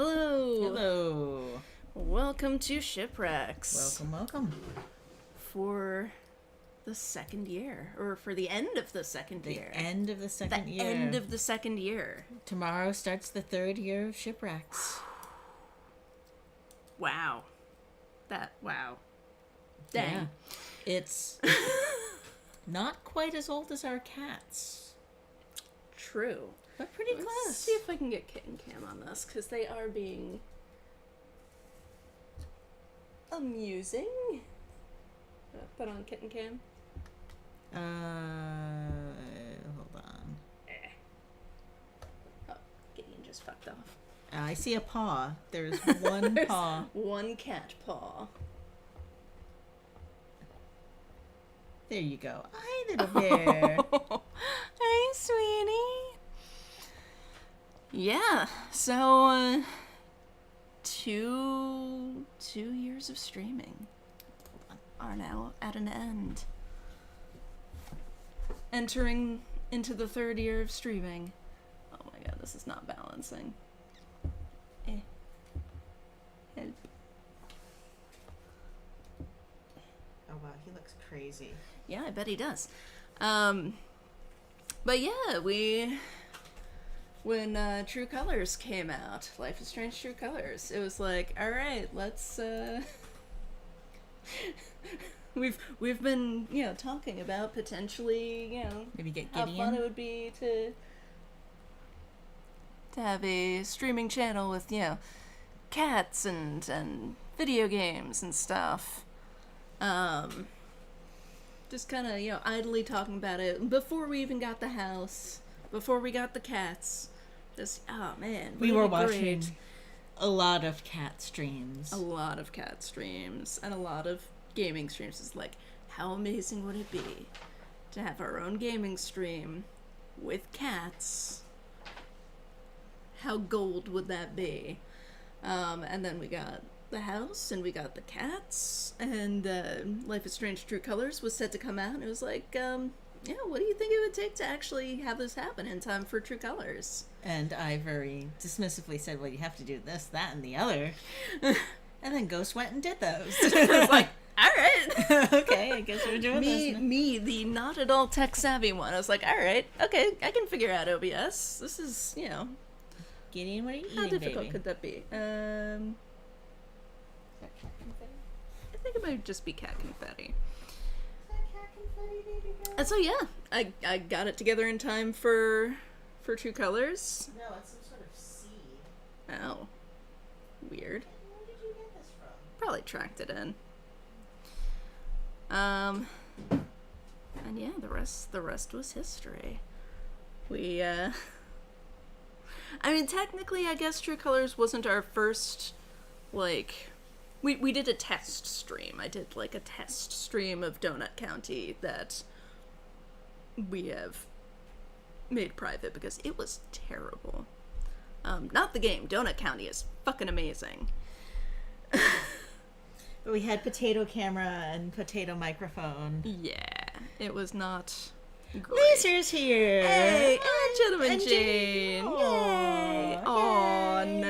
Hello! Hello. Welcome to Shipwrecks. Welcome. For the second year. Or for the end of the second year. End of the second year. End of the second year. Tomorrow starts the third year of Shipwrecks. Wow. Wow. Dang. Yeah. It's not quite as old as our cats. True. But pretty Let's close. see if I can get Kit and Cam on this, because they are being amusing. Put on Kit and Cam. Hold on. Oh, Gideon just fucked off. I see a paw. There's one paw. One cat paw. There you go. Hi, little bear. Hey, sweetie. Yeah, so, 2 years of streaming are now at an end. Entering into the third year of streaming. Oh my god, this is not balancing. Help. Oh, wow. He looks crazy. Yeah, I bet he does. But yeah, when True Colors came out, Life is Strange True Colors, it was like, all right, let's we've been, talking about potentially, Maybe get how Gideon. fun it would be to have a streaming channel with, cats and video games and stuff. Just kind of, idly talking about it before we even got the house, before we got the cats. Just, oh man, We were wouldn't it be watching great? a lot of cat streams. A lot of cat streams and a lot of gaming streams. It's like, how amazing would it be to have our own gaming stream with cats? How gold would that be? And then we got the house and we got the cats, and Life is Strange True Colors was set to come out, and it was like, what do you think it would take to actually have this happen in time for True Colors? And I very dismissively said, well, you have to do this, that, and the other. And then Ghost went and did those. I was like, all right. Okay, I guess we're doing this. Me, the not at all tech savvy one. I was like, all right, okay, I can figure out OBS. This is, Gideon, what are you eating, how difficult baby? could that be? I think it might just be cat confetti. And so yeah, I got it together in time for True Colors. No, it's some sort of seed. Oh, weird. Where did you get this from? Probably tracked it in. And yeah, the rest was history. We I mean, technically, I guess True Colors wasn't our first, we did a test stream. I did, a test stream of Donut County that we have made private because it was terrible. Not the game. Donut County is fucking amazing. But we had potato camera and potato microphone. Yeah, it was not great. Laser's here! Hey, and Gentleman And Jane! Jane. Yay! Aw, Aw, yay.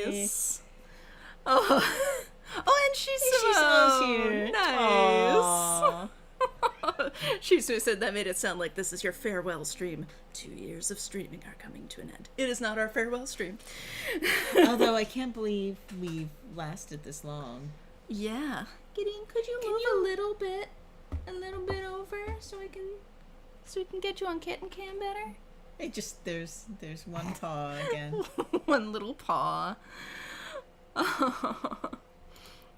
nice. Oh, and she's Simone's here. Aw. Nice. She said that made it sound like this is your farewell stream. 2 years of streaming are coming to an end. It is not our farewell stream. Although I can't believe we've lasted this long. Yeah. Gideon, could you move a little bit over so we can get you on Kit and Cam better? It just, there's one paw again. One little paw.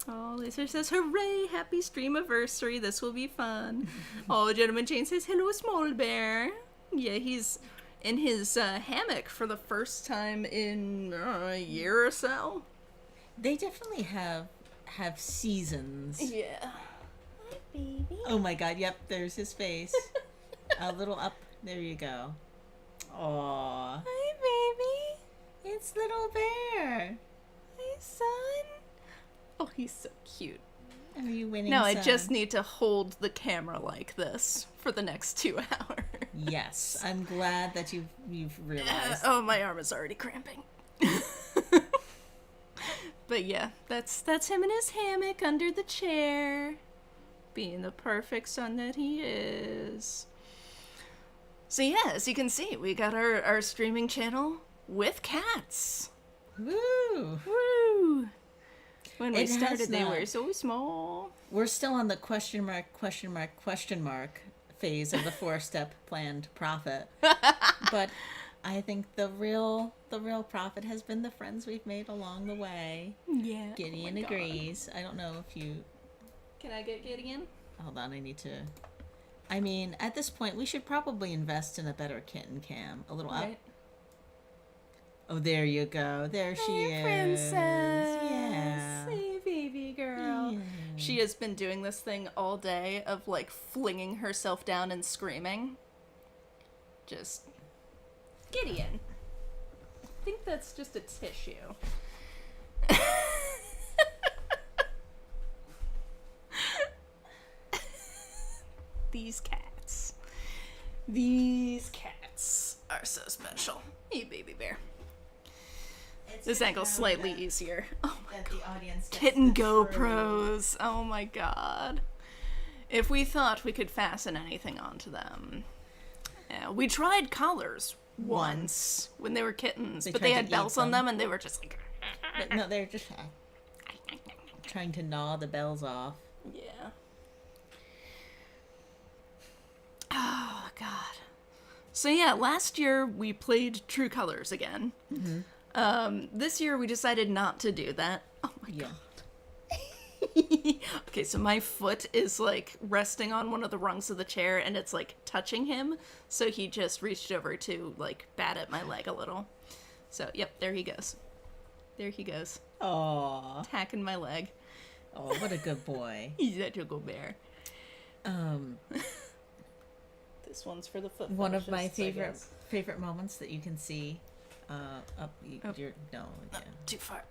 Oh, Lisa says, hooray, happy Streamiversary, this will be fun. Oh, Gentleman Jane says, hello, small bear. Yeah, he's in his hammock for the first time in a year or so. They definitely have seasons. Yeah. Hi, baby. Oh my god, yep, there's his face. A little up, there you go. Aww. Hi, baby. It's little bear. Hi, son. Oh, he's so cute. Are you winning? No, I some? just need to hold the camera like this for the next 2 hours. Yes, I'm glad that you've realized. Oh, my arm is already cramping. But yeah, that's him in his hammock under the chair, being the perfect son that he is. So yeah, as you can see, we got our streaming channel with cats. Woo! Woo! When we It has started, they not- were so small. We're still on the question mark phase of the 4-step planned profit. But I think the real profit has been the friends we've made along the way. Yeah. Gideon agrees. I don't know if you... Can I get Gideon? Hold on, I need to... I mean, at this point, we should probably invest in a better kitten cam. A little up. Right. Oh, there you go. There she is. Princess. Yeah. Hey, baby girl. Yeah. She has been doing this thing all day of, like, flinging herself down and screaming. Just... Gideon. I think that's just a tissue. These cats. These cats are so special. Hey, baby bear. This angle's slightly easier. Oh my That the audience gets Kitten the GoPros. Oh my god. If we thought we could fasten anything onto them. Yeah, we tried collars once when they were kittens, but tried they to had eat bells on them. them and they were just like... But no, they're just trying to gnaw the bells off. Yeah. Oh, God. So yeah, last year we played True Colors again. Mm-hmm. This year we decided not to do that. Oh my Yeah. God. Okay, so my foot is like resting on one of the rungs of the chair and it's like touching him. So he just reached over to like bat at my leg a little. So, yep, there he goes. There he goes. Aw. Attacking my leg. Oh, what a good boy. He's such a good bear. This one's for the foot. One of my fetishists, I guess. favorite moments that you can see Too far.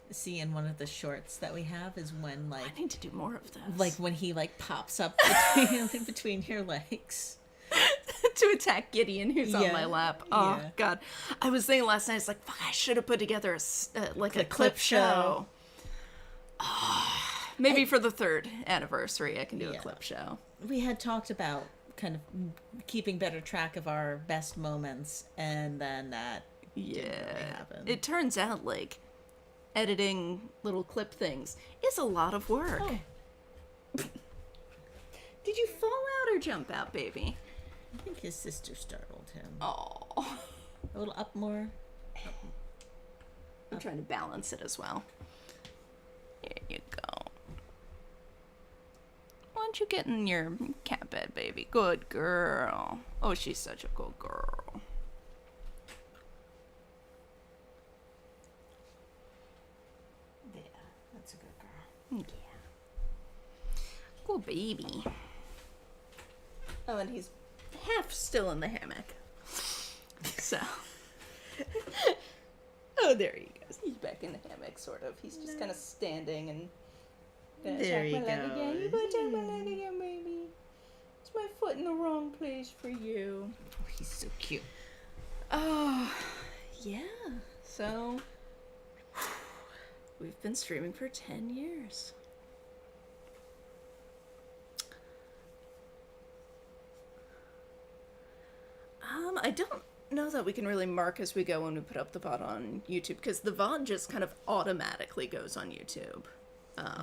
see in one of the shorts that we have is when I need to do more of this. like when he like pops up between your legs. To attack Gideon, who's on Yeah, my lap. Oh, yeah. God. I was thinking last night, I was like, fuck, I should have put together a clip clip show. Maybe for the 3rd anniversary, I can do a Yeah. clip show. We had talked about kind of keeping better track of our best moments, and then that didn't really happen. It turns out, like, editing little clip things is a lot of work. Oh. Did you fall out or jump out, baby? I think his sister startled him. Oh. A little up more. I'm trying to balance it as well. There you go. Why don't you get in your cat bed, baby? Good girl. Oh, she's such a good girl. Yeah, that's a good girl. Yeah. Good baby. Oh, and he's half still in the hammock. So. Oh, there he goes. He's back in the hammock, sort of. He's just kind of standing and... There he Again. You goes. gonna attack my leg again, baby? Is my foot in the wrong place for you? Oh, he's so cute. Oh, yeah. So, we've been streaming for 10 years. I don't know that we can really mark as we go when we put up the VOD on YouTube, because the VOD just kind of automatically goes on YouTube.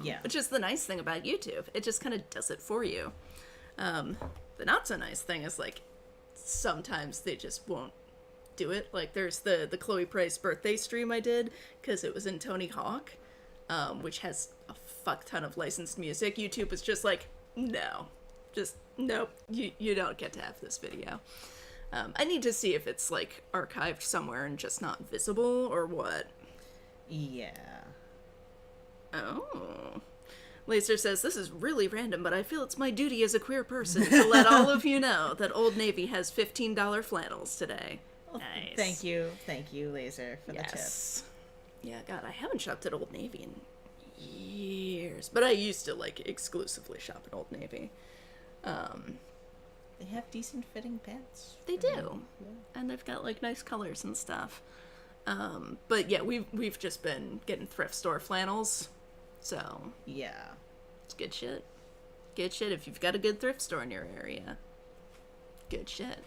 Yeah. Which is the nice thing about YouTube. It just kind of does it for you. The not so nice thing is, like, sometimes they just won't do it. Like, there's the Chloe Price birthday stream I did, because it was in Tony Hawk, which has a fuck ton of licensed music. YouTube was just like, no. Just, nope. You don't get to have this video. I need to see if it's, like, archived somewhere and just not visible, or what. Yeah. Oh. Laser says, this is really random, but I feel it's my duty as a queer person to let all of you know that Old Navy has $15 flannels today. Nice. Thank you, Laser, for the tip. Yeah, God, I haven't shopped at Old Navy in years, but I used to, like, exclusively shop at Old Navy. They have decent fitting pants. They for do. me. Yeah. And they've got, like, nice colors and stuff. But yeah, we've just been getting thrift store flannels, so Yeah. it's good shit. Good shit if you've got a good thrift store in your area. Good shit.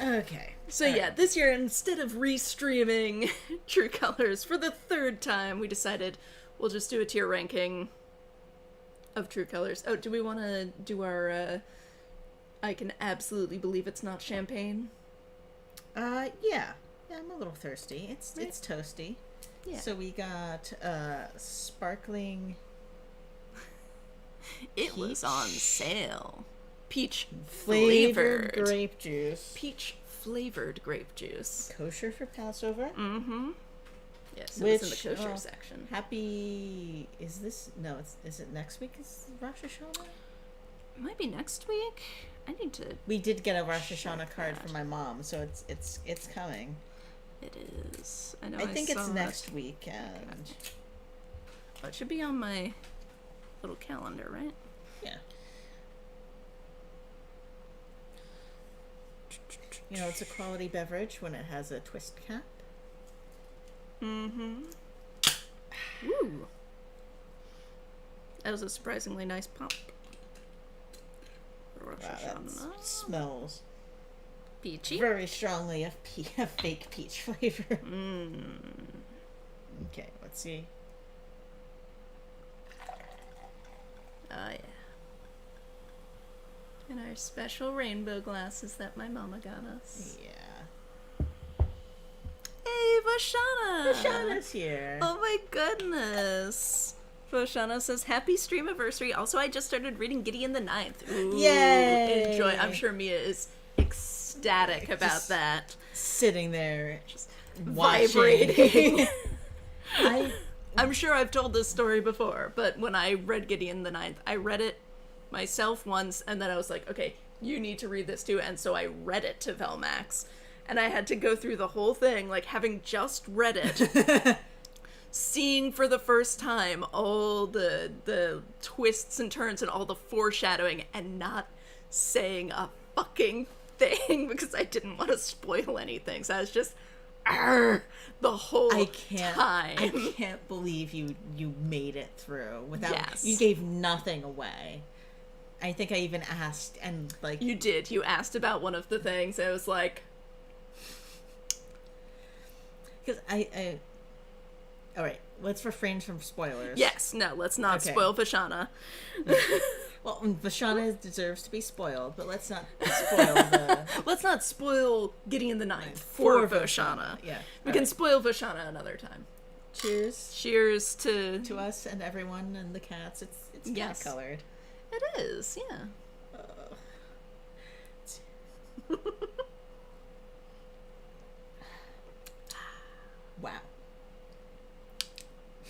Okay. So yeah, this year instead of restreaming True Colors for the third time, we decided we'll just do a tier ranking of True Colors. Oh, do we want to do our I can absolutely believe it's not champagne? Yeah. Yeah, I'm a little thirsty. It's toasty. Yeah. So we got sparkling It was on sale. Peach flavored flavored grape juice. peach flavored grape juice. Kosher for Passover. Mm-hmm. Yes, it Which, was in the kosher oh, section. Happy is this no, is it next week is Rosh Hashanah? It might be next week. I need to. We did get a Rosh Hashanah Check card that. from my mom, so it's coming. It is. I know. I think it's saw next it. weekend. Oh, it should be on my little calendar, right? Yeah. You know, it's a quality beverage when it has a twist cap. Mm-hmm. Ooh. That was a surprisingly nice pump. Rosh Wow, that Hashanah. smells Peachy. very strongly of a fake peach flavor. Mmm. Okay, let's see. Oh, yeah. And our special rainbow glasses that my mama got us. Yeah. Hey, Vashana! Shauna's here. Oh my goodness. Vashana says, happy Streamiversary. Also, I just started reading Gideon the Ninth. Ooh, Yay! Enjoy. I'm sure Mia is ecstatic about Just that. Sitting there, Just watching. vibrating. I I'm sure I've told this story before, but when I read Gideon the Ninth, I read it myself once, and then I was like, okay, you need to read this too, and so I read it to Velmax, and I had to go through the whole thing, like, having just read it, seeing for the first time all the twists and turns and all the foreshadowing, and not saying a fucking thing, because I didn't want to spoil anything, so I was just... Arr, the whole I time. can't believe you made it through without. Yes. You gave nothing away. I think I even asked, and like You did. You asked about one of the things. And it was like, because I. All right, let's refrain from spoilers. yes, no, let's not Okay. spoil Vashana. Well, Vashana deserves to be spoiled, but let's not spoil the Let's not spoil Gideon the Ninth for Vashana. Yeah, We All can right. spoil Vashana another time. Cheers Cheers to... to us and everyone and the cats. It's Yes. cat colored. It is, yeah. Wow,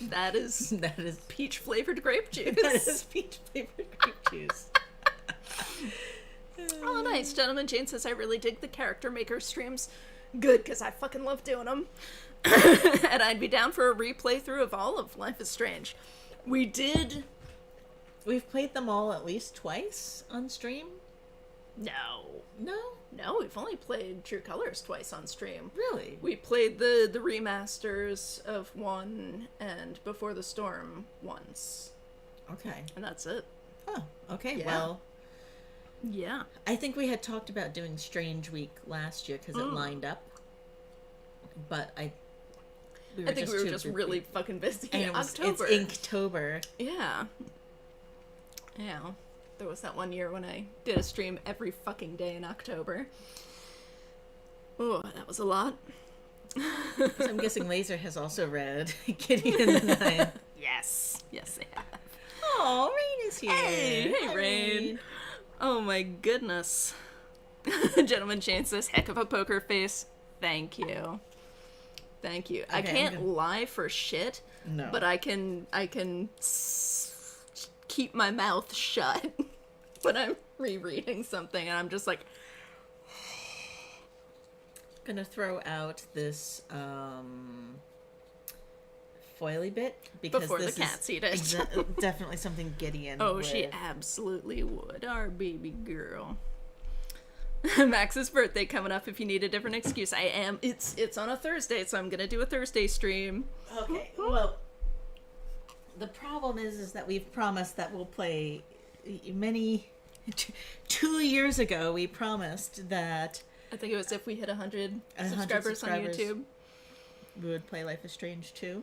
That is that is peach-flavored grape juice. that is peach flavored grape juice. Oh, nice. Gentleman Jane says, I really dig the character maker streams. Good, because I fucking love doing them. And I'd be down for a replay through of all of Life is Strange. We did... We've played them all at least twice on stream. No. No, We've only played True Colors twice on stream. really. We played the remasters of 1 and Before the Storm once. Okay. And that's it. Oh, okay. Yeah. Well, Yeah. I think we had talked about doing Strange Week last year because it lined up. But I think we were just really fucking busy and in it was, October. It's Inktober. Yeah. Yeah. There was that one year when I did a stream every fucking day in October. Oh, that was a lot. So I'm guessing Laser has also read Gideon the Nine. Yes. Yes, they have. Oh, Rain is here. Hey, Hi, Rain. Oh my goodness. Gentleman Shane says, heck of a poker face. Thank you. Thank you. I Okay, can't I'm gonna- lie for shit, No. but I can keep my mouth shut when I'm rereading something, and I'm just like, Gonna throw out this foily bit because Before the this cats is eat it. definitely something Gideon. oh, would. she absolutely would. Our baby girl. Max's birthday coming up if you need a different excuse. It's on a Thursday, so I'm gonna do a Thursday stream. Okay, well, the problem is that we've promised that we'll play 2 years ago, we promised that I think it was if we hit 100 subscribers on YouTube. we would play Life is Strange 2.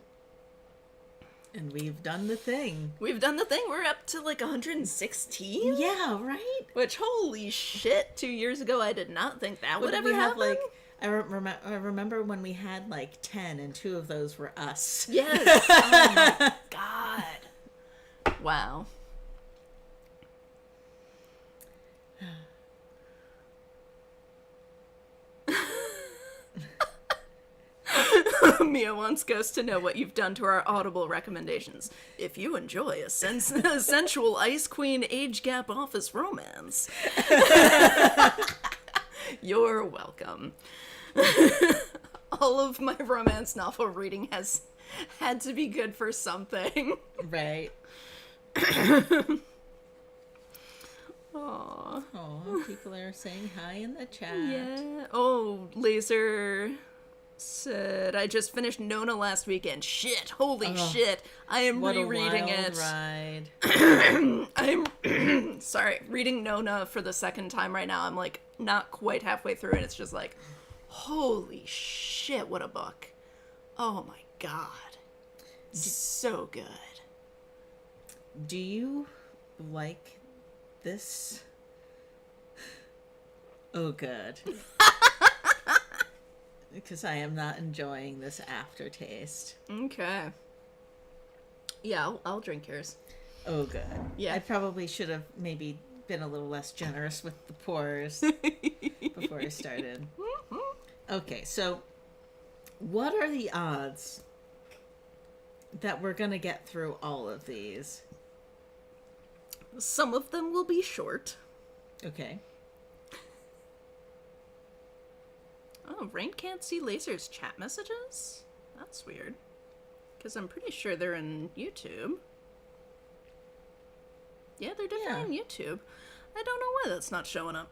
And we've done the thing. We've done the thing. We're up to like 116? Yeah, right? Which, holy shit, 2 years ago I did not think that would ever happen. I remember when we had like 10 and 2 of those were us. Yes. Oh my god. Wow. Mia wants Ghost to know what you've done to our Audible recommendations. If you enjoy a sensual Ice Queen age gap office romance, you're welcome. All of my romance novel reading has had to be good for something. Right. Aww. Aw, people are saying hi in the chat. Yeah. Oh, Laser said, I just finished Nona last weekend. Shit. Holy shit. I am rereading it. Ride. I'm sorry, reading Nona for the second time right now. I'm like not quite halfway through and it's just like, holy shit, what a book. Oh my god. So good. Do you like this? Oh, good. Because I am not enjoying this aftertaste. Okay. Yeah, I'll drink yours. Oh, good. Yeah. I probably should have maybe been a little less generous with the pours before I started. Okay, so what are the odds that we're going to get through all of these? Some of them will be short. Okay. Oh, Rain can't see Laser's chat messages? That's weird. Because I'm pretty sure they're in YouTube. Yeah, they're definitely in YouTube. I don't know why that's not showing up.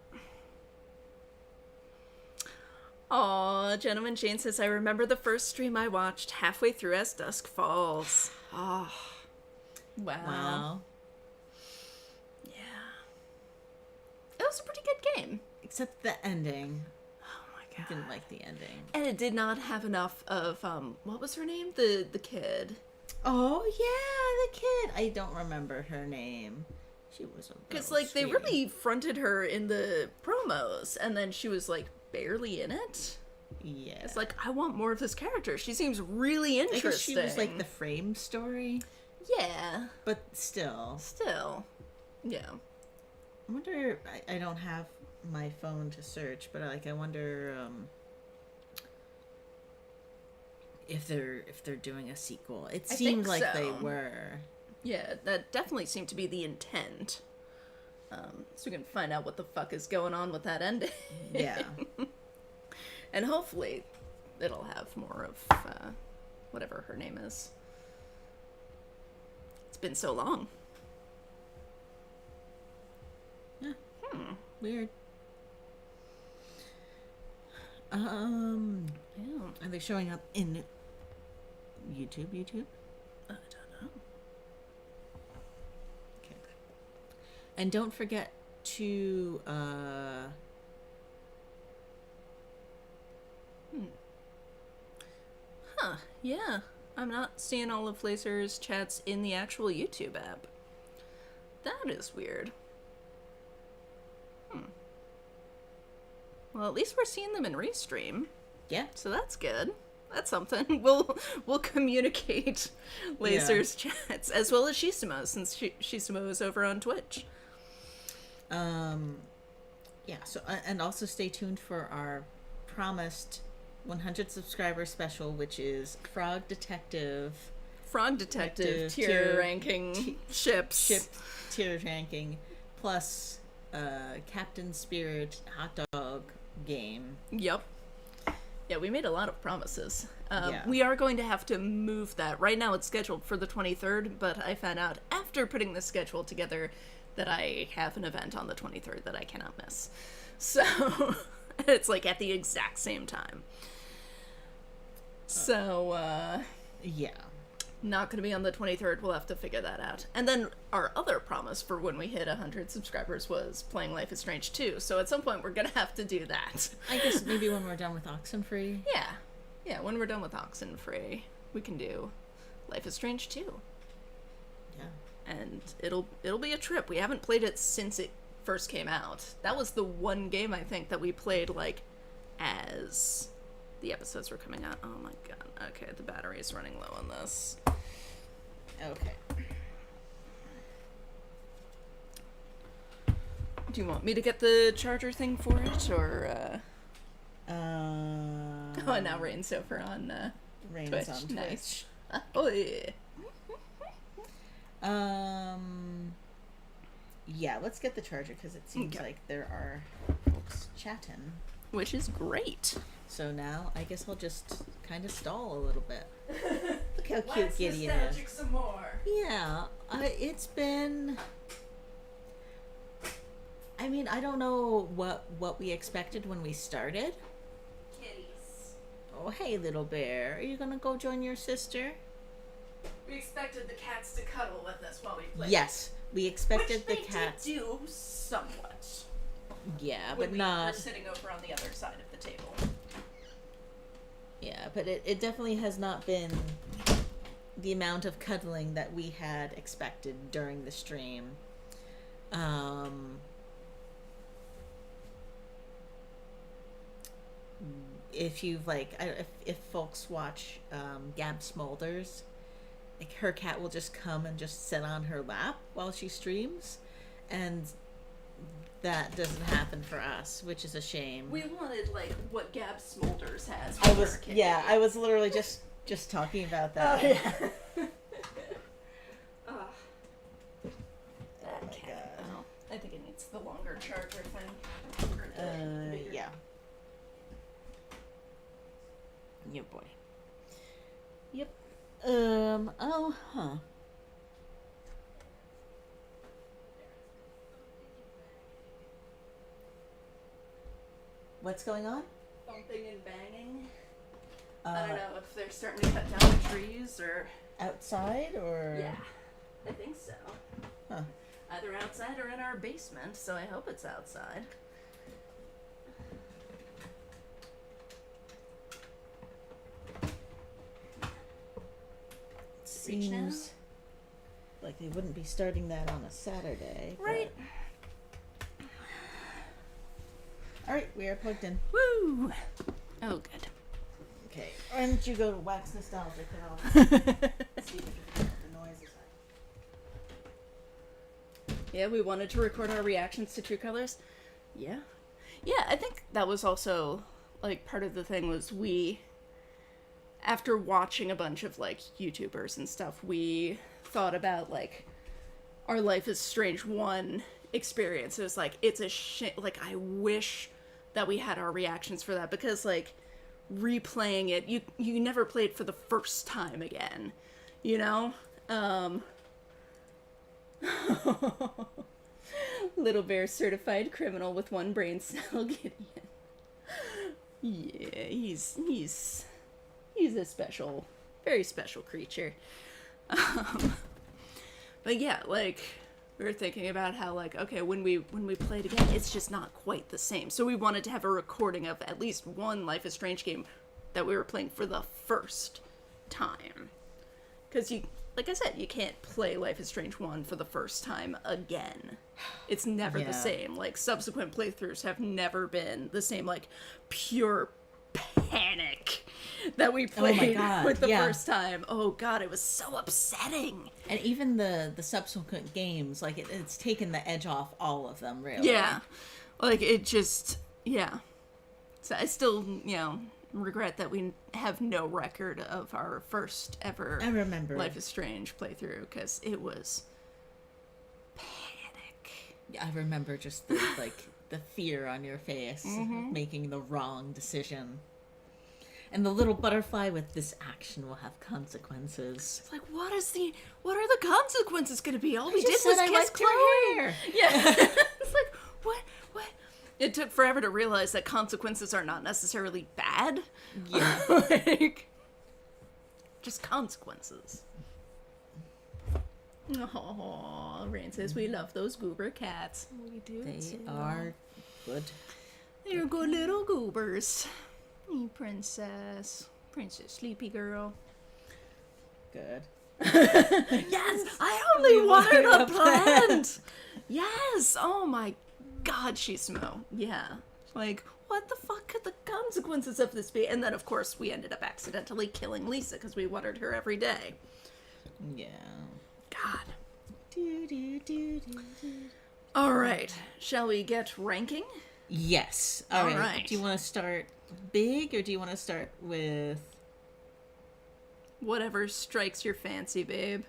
Aw, Gentleman Jane says, I remember the first stream I watched halfway through as dusk falls. Oh, wow. Yeah. It was a pretty good game. Except the ending. Oh my god. I didn't like the ending. And it did not have enough of, what was her name? The kid. Oh, yeah, the kid. I don't remember her name. She was a because like they really fronted her in the promos, and then she was like barely in it. Yeah, it's like I want more of this character. She seems really interesting. I guess she was like the frame story. Yeah, but still, yeah. I wonder. I don't have my phone to search, but I wonder if they're doing a sequel. It seemed like they were. Yeah, that definitely seemed to be the intent. So we can find out what the fuck is going on with that ending. Yeah. And hopefully it'll have more of whatever her name is. It's been so long. Yeah. Weird. Yeah. Are they showing up in YouTube? I don't know. Okay. And don't forget to Yeah. I'm not seeing all of Laser's chats in the actual YouTube app. That is weird. Well, at least we're seeing them in Restream. Yeah. So that's good. That's something. We'll communicate Laser's chats as well as Shisumo, since Shisumo is over on Twitch. Yeah. So and also stay tuned for our promised 100 subscriber special, which is Frog Detective tier ranking ship tier ranking plus Captain Spirit hot dog game. Yep. Yeah, we made a lot of promises. Yeah. We are going to have to move that. Right now it's scheduled for the 23rd, but I found out after putting the schedule together that I have an event on the 23rd that I cannot miss. So, it's like at the exact same time. So, Yeah. not going to be on the 23rd. We'll have to figure that out. And then our other promise for when we hit 100 subscribers was playing Life is Strange 2. So at some point we're going to have to do that. I guess maybe when we're done with Oxenfree. Yeah. Yeah, when we're done with Oxenfree, we can do Life is Strange 2. Yeah. And it'll be a trip. We haven't played it since it first came out. That was the one game, I think, that we played, like, as the episodes were coming out. Oh my god. Okay, the battery is running low on this. Okay. Do you want me to get the charger thing for it, or, Oh, and now Rain's over on, Rain's Twitch. on Twitch. Nice. Oh, yeah. Yeah, let's get the charger, because it seems Okay. like there are folks chatting. Which is great. So now, I guess I'll just kind of stall a little bit. Look how cute Gideon is. some more. Yeah, it's been... I mean, I don't know what we expected when we started. Kitties. Oh, hey, little bear. Are you gonna go join your sister? We expected the cats to cuddle with us while we played. Yes, we expected Which the they cats. did do somewhat. Yeah, When but we not... were sitting over on the other side of the table. Yeah, but it definitely has not been the amount of cuddling that we had expected during the stream. If you've if folks watch Gab Smolders, like her cat will just come and just sit on her lap while she streams, and that doesn't happen for us, which is a shame. We wanted, like, what Gab Smolders has. I was literally just talking about that. Oh, yeah. Oh, that my cat. God. Oh, I think it needs the longer charger thing. Or the bigger. Yeah. Yeah, boy. Yep. Oh, huh. What's going on? Bumping and banging. Uh, I don't know if they're starting to cut down the trees or... Outside or? Yeah, I think so. Huh. Either outside or in our basement, so I hope it's outside. Reach now? Seems like they wouldn't be starting that on a Saturday. but- Right. All right, we are plugged in. Woo! Oh, good. Okay. Why don't you go to Wax Nostalgic and I'll see if you can get the noises. Yeah, we wanted to record our reactions to True Colors. Yeah. Yeah, I think that was also, like, part of the thing was we, after watching a bunch of, like, YouTubers and stuff, we thought about, like, our Life is Strange 1 experience. It was like, it's a shame, like, I wish that we had our reactions for that, because, like, replaying it, you never play it for the first time again, you know? Little bear certified criminal with one brain cell, Gideon. Yeah, he's a special, very special creature. But yeah, like, we were thinking about how, like, okay, when we play it again, it's just not quite the same. So we wanted to have a recording of at least one Life is Strange game that we were playing for the first time. Because you, like I said, you can't play Life is Strange 1 for the first time again. It's never Yeah. the same. Like, subsequent playthroughs have never been the same, like, pure panic that we played God, with the yeah. first time. Oh god, it was so upsetting. And even the subsequent games, like it's taken the edge off all of them, really. Yeah. Like, it just, yeah. So I still, you know, regret that we have no record of our first ever I remember. Life is Strange playthrough, because it was panic. I remember just the the fear on your face of making the wrong decision. And the little butterfly with this action will have consequences. It's like, what are the consequences gonna be? All we did just was said I kiss liked your Chloe. hair. Yeah. It's like, what? It took forever to realize that consequences are not necessarily bad. Yeah. Like, just consequences. Oh, Rain says we love those goober cats. We do. They too. are good. They're good little goobers. You princess. Princess Sleepy Girl. Good. Yes! I only watered a plant! Yes! Oh my god, she's Smo. Yeah. Like, what the fuck could the consequences of this be? And then, of course, we ended up accidentally killing Lisa because we watered her every day. Yeah. God. Do, do, do, do, do. Alright, shall we get ranking? Yes. All All right. right. Do you want to start big or do you want to start with Whatever strikes your fancy, babe.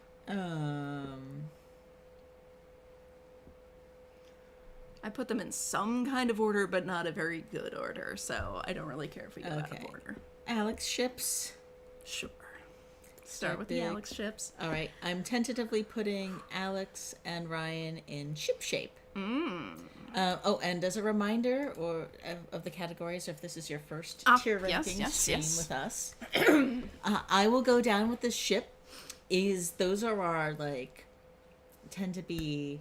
I put them in some kind of order, but not a very good order, so I don't really care if we go out of Okay. order. Alex ships? Sure. Start with big. the Alex ships. All right. I'm tentatively putting Alex and Ryan in ship shape. And as a reminder of the categories, if this is your first tier yes, rankings yes, stream yes. with us, I will go down with the ship. Those are our, like, tend to be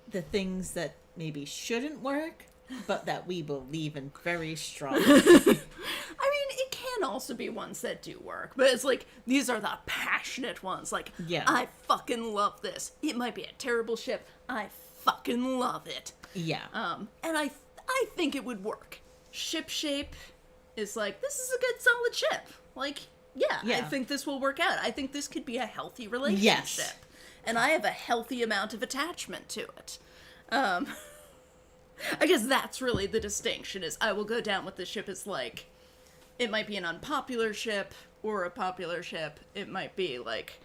the things that maybe shouldn't work, but that we believe in very strongly. I mean, it can also be ones that do work, but it's like, these are the passionate ones. Like, Yeah. I fucking love this. It might be a terrible ship. I fucking love it. Yeah. And I think it would work. Ship shape is like, this is a good solid ship. Like, yeah, I Yeah. think this will work out. I think this could be a healthy relationship. Yes. And I have a healthy amount of attachment to it. I guess that's really the distinction, is I will go down with the ship as, like, it might be an unpopular ship or a popular ship. It might be, like,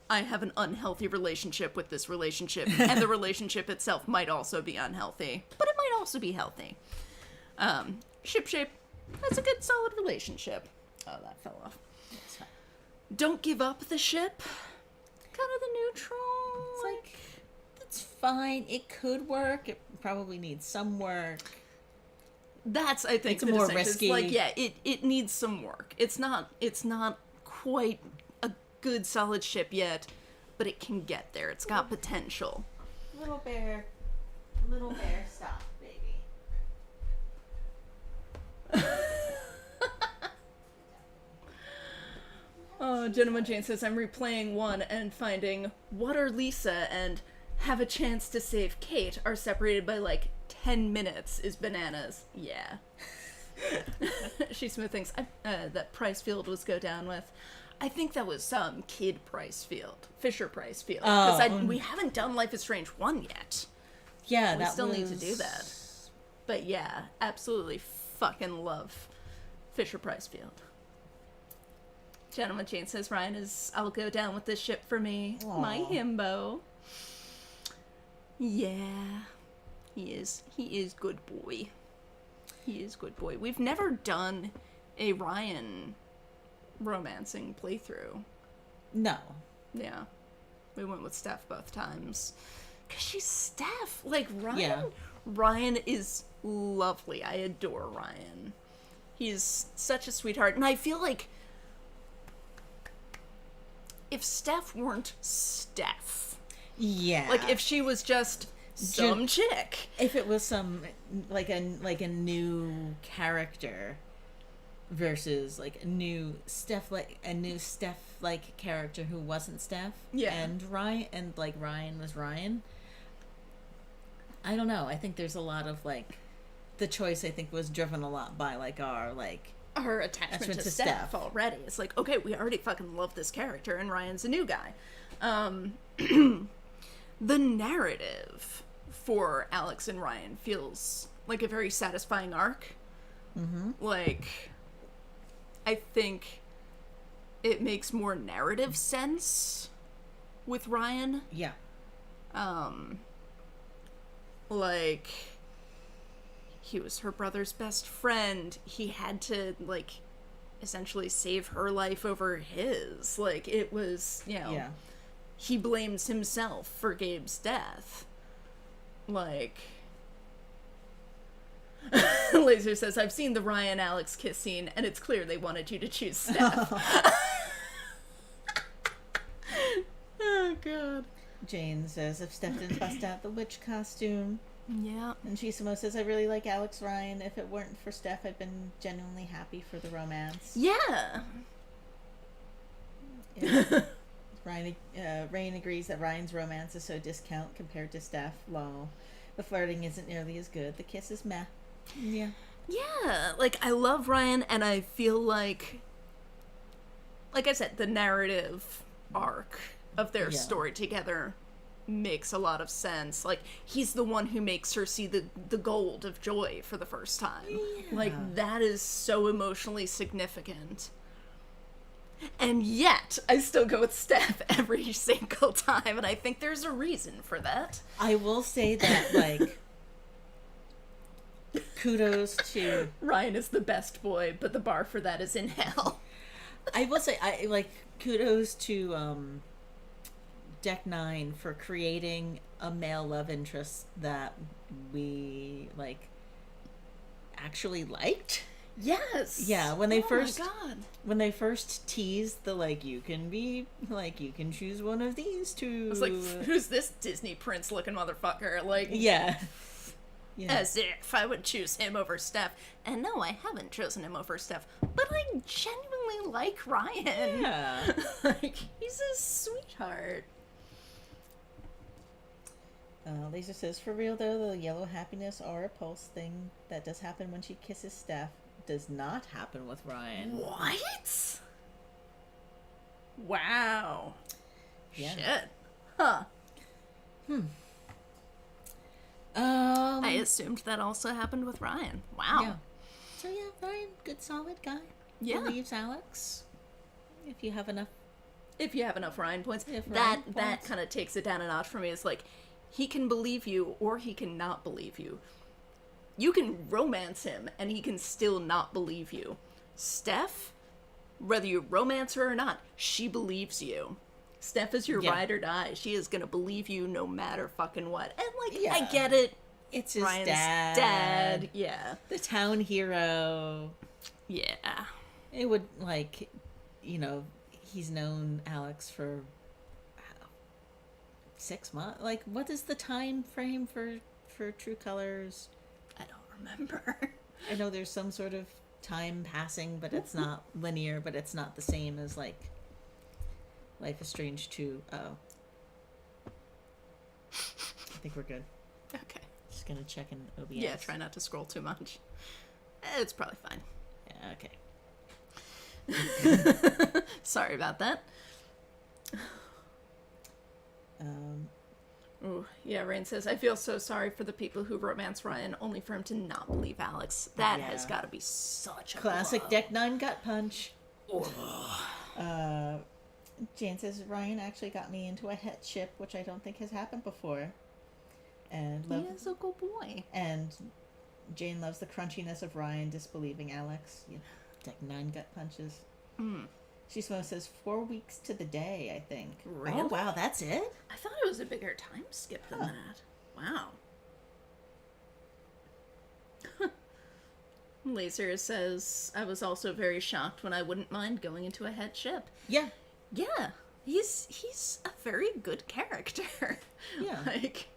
I have an unhealthy relationship with this relationship, and the relationship itself might also be unhealthy, but it might also be healthy. Ship shape, that's a good solid relationship. Oh, that fell off. That's fine. Don't give up the ship. Kind of the neutral. It's like, it's fine. It could work. It probably needs some work. That's, I think, It's the more distinction. risky. It's like, yeah, it needs some work. It's not quite a good solid ship yet, but it can get there. It's got potential. Little bear, stop, baby. Oh, Gentleman Jane says, I'm replaying one and finding what are Lisa and have a chance to save Kate are separated by like 10 minutes is bananas. Yeah. She Smooth thinks that Pricefield was go down with. I think that was Kid Pricefield. Fisher Pricefield. Because we haven't done Life is Strange 1 yet. Yeah, We that still need to was- do that. But yeah, absolutely fucking love Fisher Pricefield. Gentleman Jane says, Ryan is, I'll go down with this ship for me. Aw. My himbo. Yeah. He is good boy. He is good boy. We've never done a Ryan romancing playthrough. No. Yeah. We went with Steph both times. Because she's Steph. Like, Ryan. Yeah. Ryan is lovely. I adore Ryan. He's such a sweetheart. And I feel like if Steph weren't Steph, Yeah. like if she was just some chick. If it was some like a new character versus like a new Steph like character who wasn't Steph. Yeah. And Ryan was Ryan. I don't know. I think there's a lot of like the choice I think was driven a lot by like our Her attachment to Steph already. It's like, okay, we already fucking love this character, and Ryan's a new guy. The narrative for Alex and Ryan feels like a very satisfying arc. Mm-hmm. Like, I think it makes more narrative sense with Ryan. Yeah. Like, he was her brother's best friend. He had to, like, essentially save her life over his. Like, it was, Yeah. he blames himself for Gabe's death. Like, Laser says, I've seen the Ryan-Alex kiss scene, and it's clear they wanted you to choose Steph. Oh, God. Jane says, if Steph didn't bust out the witch costume. Yeah. And Chisimo says, I really like Alex Ryan. If it weren't for Steph, I'd been genuinely happy for the romance. Yeah. Rain agrees that Ryan's romance is so discount compared to Steph. Lol. The flirting isn't nearly as good. The kiss is meh. Yeah. Yeah. Like, I love Ryan, and I feel like I said, the narrative arc of their story together makes a lot of sense. Like, he's the one who makes her see the gold of joy for the first time. Yeah. Like, that is so emotionally significant. And yet, I still go with Steph every single time, and I think there's a reason for that. I will say that, like, kudos to... Ryan is the best boy, but the bar for that is in hell. I will say, kudos to, Deck 9 for creating a male love interest that we, like, actually liked. Yes. Yeah, when they first... Oh my God. When they first teased the, like, you can choose one of these two. I was like, who's this Disney prince looking motherfucker? Like, yeah. As if I would choose him over Steph. And no, I haven't chosen him over Steph, but I genuinely like Ryan. Yeah. Like, he's a sweetheart. Lisa says, for real though, the yellow happiness aura pulse thing that does happen when she kisses Steph does not happen with Ryan. What? Wow. Yeah. Shit. Huh. I assumed that also happened with Ryan. Wow. Yeah. So yeah, Ryan, good solid guy. Yeah. Believes Alex. If you have enough Ryan points. Ryan That kind of takes it down a notch for me. It's like, he can believe you or he can not believe you. You can romance him and he can still not believe you. Steph, whether you romance her or not, she believes you. Steph is your ride or die. She is gonna believe you no matter fucking what. And like, I get it. It's his Ryan's dad. Yeah. The town hero. Yeah. It would, like, he's known Alex for 6 months. Like, what is the time frame for True Colors? I don't remember. I know there's some sort of time passing, but it's not linear, but it's not the same as, like, Life is Strange 2. Oh. I think we're good. Okay. Just gonna check in OBS. Yeah, try not to scroll too much. It's probably fine. Yeah, okay. Sorry about that. Ooh, yeah, Rain says, I feel so sorry for the people who romance Ryan only for him to not believe Alex. That has got to be such a classic blow. Deck 9 gut punch. Jane says, Ryan actually got me into a het ship, which I don't think has happened before. And he is a good boy. And Jane loves the crunchiness of Ryan disbelieving Alex. Deck 9 gut punches. Chisimo says 4 weeks to the day, I think. Really? Oh, wow, that's it? I thought it was a bigger time skip than that. Wow. Laser says, I was also very shocked when I wouldn't mind going into a head ship. Yeah. Yeah. He's a very good character. Yeah. Like,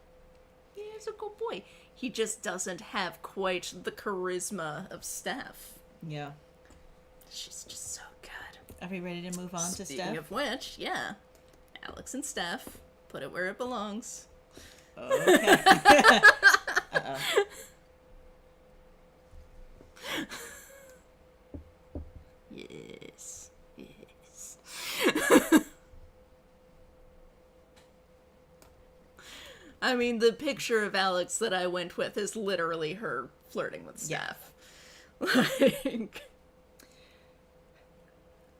he's a good boy. He just doesn't have quite the charisma of Steph. Yeah. She's just so good. Are we ready to move on to Steph? Speaking of which, yeah. Alex and Steph, put it where it belongs. Okay. Uh-oh. Yes. Yes. I mean, the picture of Alex that I went with is literally her flirting with Steph. Like...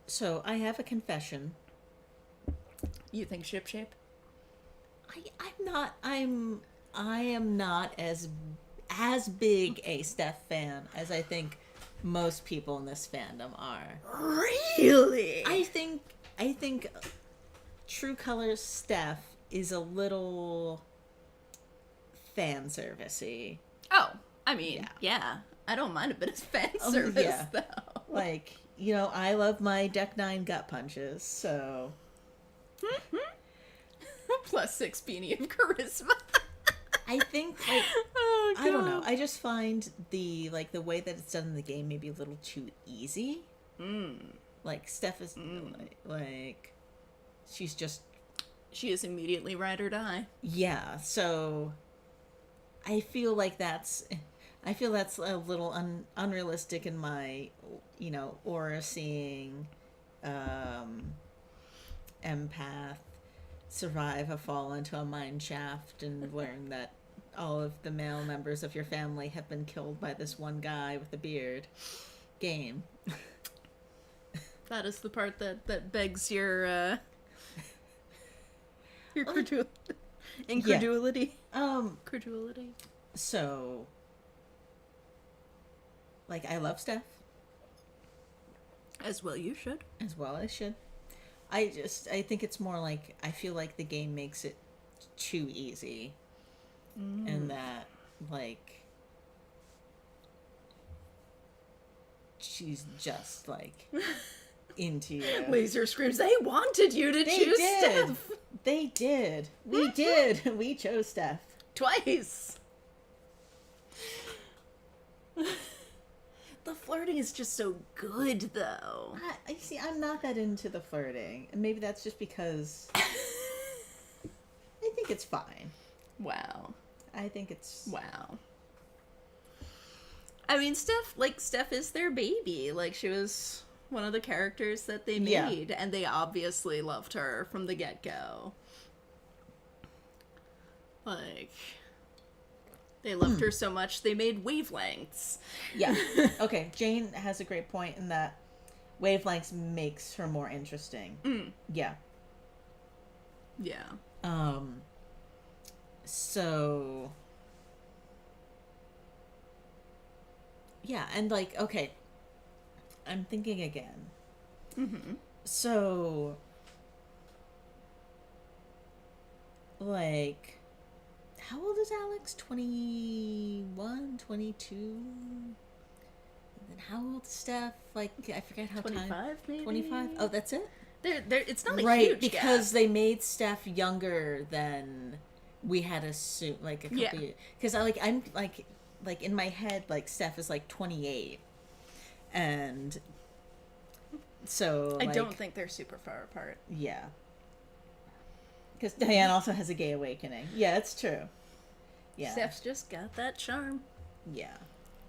So, I have a confession. You think ship shape? I am not as big a Steph fan as I think most people in this fandom are. Really? I think True Colors Steph is a little fan servicey. Oh, I mean, yeah. I don't mind a bit of fan Oh, service, yeah. though. Like, you know, I love my Deck 9 gut punches, so... Plus 6 beanie of charisma. I think, like, Oh, God. I don't know. I just find the way that it's done in the game maybe a little too easy. Like, Steph is, like, she's just... She is immediately ride or die. Yeah, so I feel like that's a little unrealistic in my, you know, aura seeing, empath, survive a fall into a mine shaft and learn that all of the male members of your family have been killed by this one guy with a beard game. That is the part that begs your incredulity. Credulity. So, like, I love Steph. As well you should. As well I should. I think it's more like, I feel like the game makes it too easy. And that, like, she's just, like, into you. Laser screams, they wanted you to choose Steph. They did. We did. We chose Steph. Twice. The flirting is just so good, though. I see, I'm not that into the flirting. And maybe that's just because I think it's fine. Wow. I think it's... Wow. I mean, Steph is their baby. Like, she was one of the characters that they made, and they obviously loved her from the get-go. Like, they loved her so much, they made wavelengths. Yeah. Okay, Jane has a great point in that wavelengths makes her more interesting. Yeah. Yeah. So... Yeah, and, like, okay. I'm thinking again. So... Like... How old is Alex? 21? 22? And then how old is Steph? Like, I forget how 25, maybe? 25? Oh, that's it? It's not a Right, huge because gap. they made Steph younger than we had assumed, like, a couple years. Because, I'm in my head, like, Steph is, like, 28. And so, I don't think they're super far apart. Yeah. Because Diane also has a gay awakening. Yeah, it's true. Yeah. Steph's just got that charm. Yeah.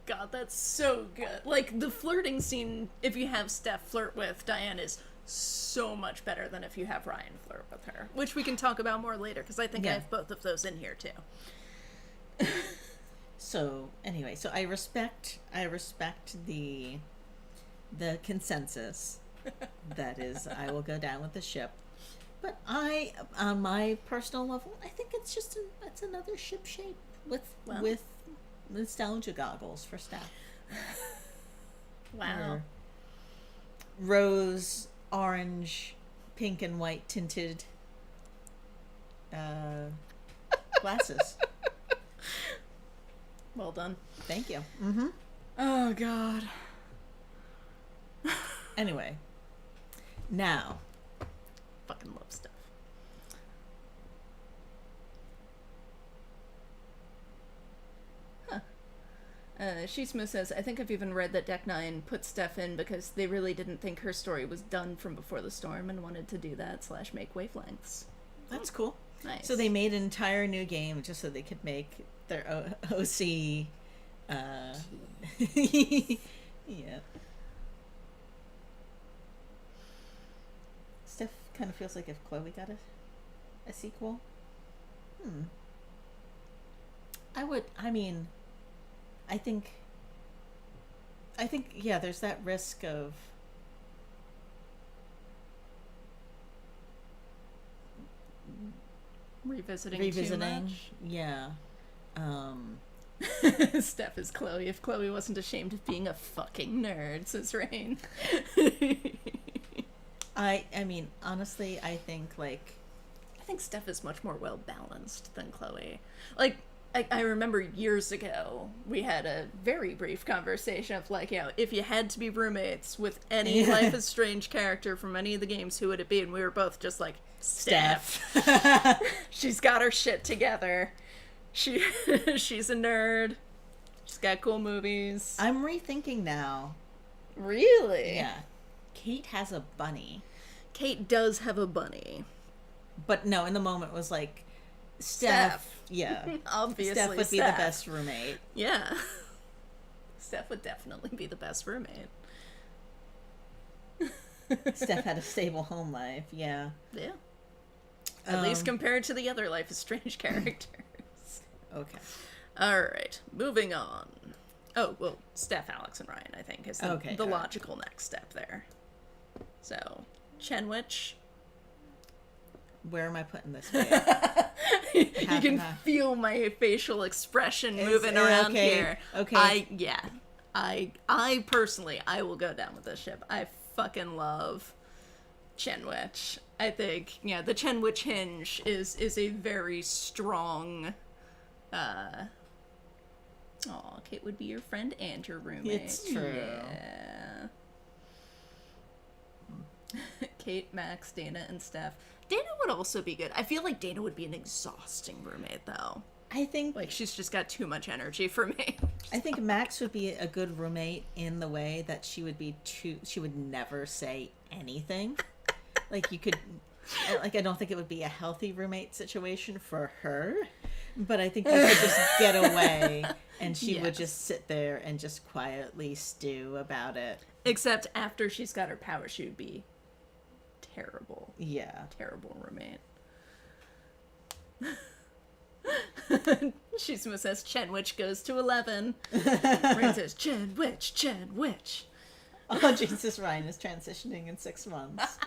God, that's so good. Like, the flirting scene, if you have Steph flirt with Diane, is so much better than if you have Ryan flirt with her. Which we can talk about more later, because I think I have both of those in here, too. So, anyway, so I respect the consensus that is, I will go down with the ship. But on my personal level, I think it's just it's another ship shape with nostalgia goggles for Steph. Wow. Or rose, orange, pink, and white tinted glasses. Well done. Thank you. Oh, God. Anyway, now. Fucking love Steph. Shismu says, I think I've even read that Deck 9 put Steph in because they really didn't think her story was done from before the storm and wanted to do that / make wavelengths. That's cool. Nice. So they made an entire new game just so they could make their OC. Yeah. Steph kind of feels like if Chloe got a sequel. I think, yeah, there's that risk of Revisiting too much. Yeah. Steph is Chloe. If Chloe wasn't ashamed of being a fucking nerd, says Rain. I mean, honestly, I think Steph is much more well balanced than Chloe. Like, I remember years ago, we had a very brief conversation of like, if you had to be roommates with any Life is Strange character from any of the games, who would it be? And we were both just like, Steph. She's got her shit together. She's a nerd. She's got cool movies. I'm rethinking now. Really? Yeah. Kate has a bunny. Kate does have a bunny. But no, in the moment it was like, Steph. Yeah. Obviously, Steph would be the best roommate. Yeah. Steph would definitely be the best roommate. Steph had a stable home life, yeah. Yeah. At least compared to the other Life is Strange characters. Okay. Alright, moving on. Oh, well, Steph, Alex, and Ryan, I think, is the logical next step there. So, Chenwich. Where am I putting this? You can feel my facial expression moving around here. Okay. I personally, I will go down with this ship. I fucking love Chenwich. I think, the Chenwich hinge is a very strong, Kate would be your friend and your roommate. It's true. Yeah. Kate, Max, Dana, and Steph. Dana would also be good. I feel like Dana would be an exhausting roommate, though. I think... Like, she's just got too much energy for me. I think Max would be a good roommate in the way that she would be she would never say anything. Like, you could... Like, I don't think it would be a healthy roommate situation for her. But I think you could just get away, and she would just sit there and just quietly stew about it. Except after she's got her power, she would be terrible. Yeah. Terrible roommate. Shizuma says Chenwich goes to 11. Rain says Chenwich. Oh, Jesus, Ryan is transitioning in 6 months.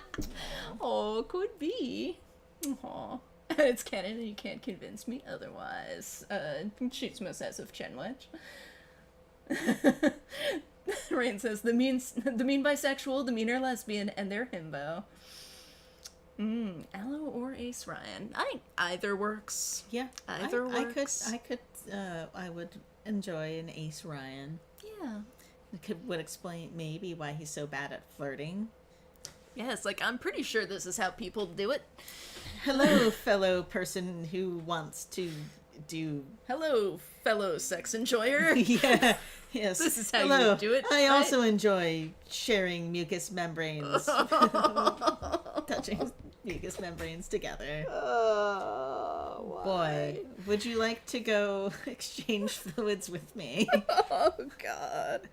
Oh, could be. Aw. It's canon and you can't convince me otherwise. Shizuma says of Chenwich. Rain says the mean bisexual, the meaner lesbian, and they're himbo. Aloe or Ace Ryan. I think either works. Yeah. Either works. I would enjoy an Ace Ryan. Yeah. Would explain maybe why he's so bad at flirting. Yes, like, I'm pretty sure this is how people do it. Hello, fellow person who wants to do... Hello, fellow sex enjoyer. Yeah, yes. This is how you do it. I also enjoy sharing mucous membranes. Touching mucous membranes together. Oh, boy, would you like to go exchange fluids with me? Oh, God.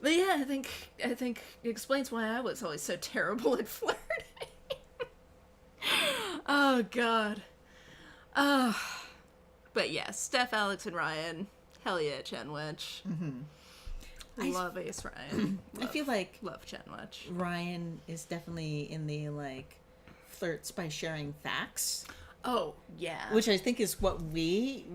But yeah, I think it explains why I was always so terrible at flirting. Oh, God. But yeah, Steph, Alex, and Ryan. Hell yeah, Chenwich. Mm-hmm. Love Ace Ryan. I feel like... Love Chenwich. Ryan is definitely in the, like, flirts by sharing facts. Oh, yeah. Which I think is what we...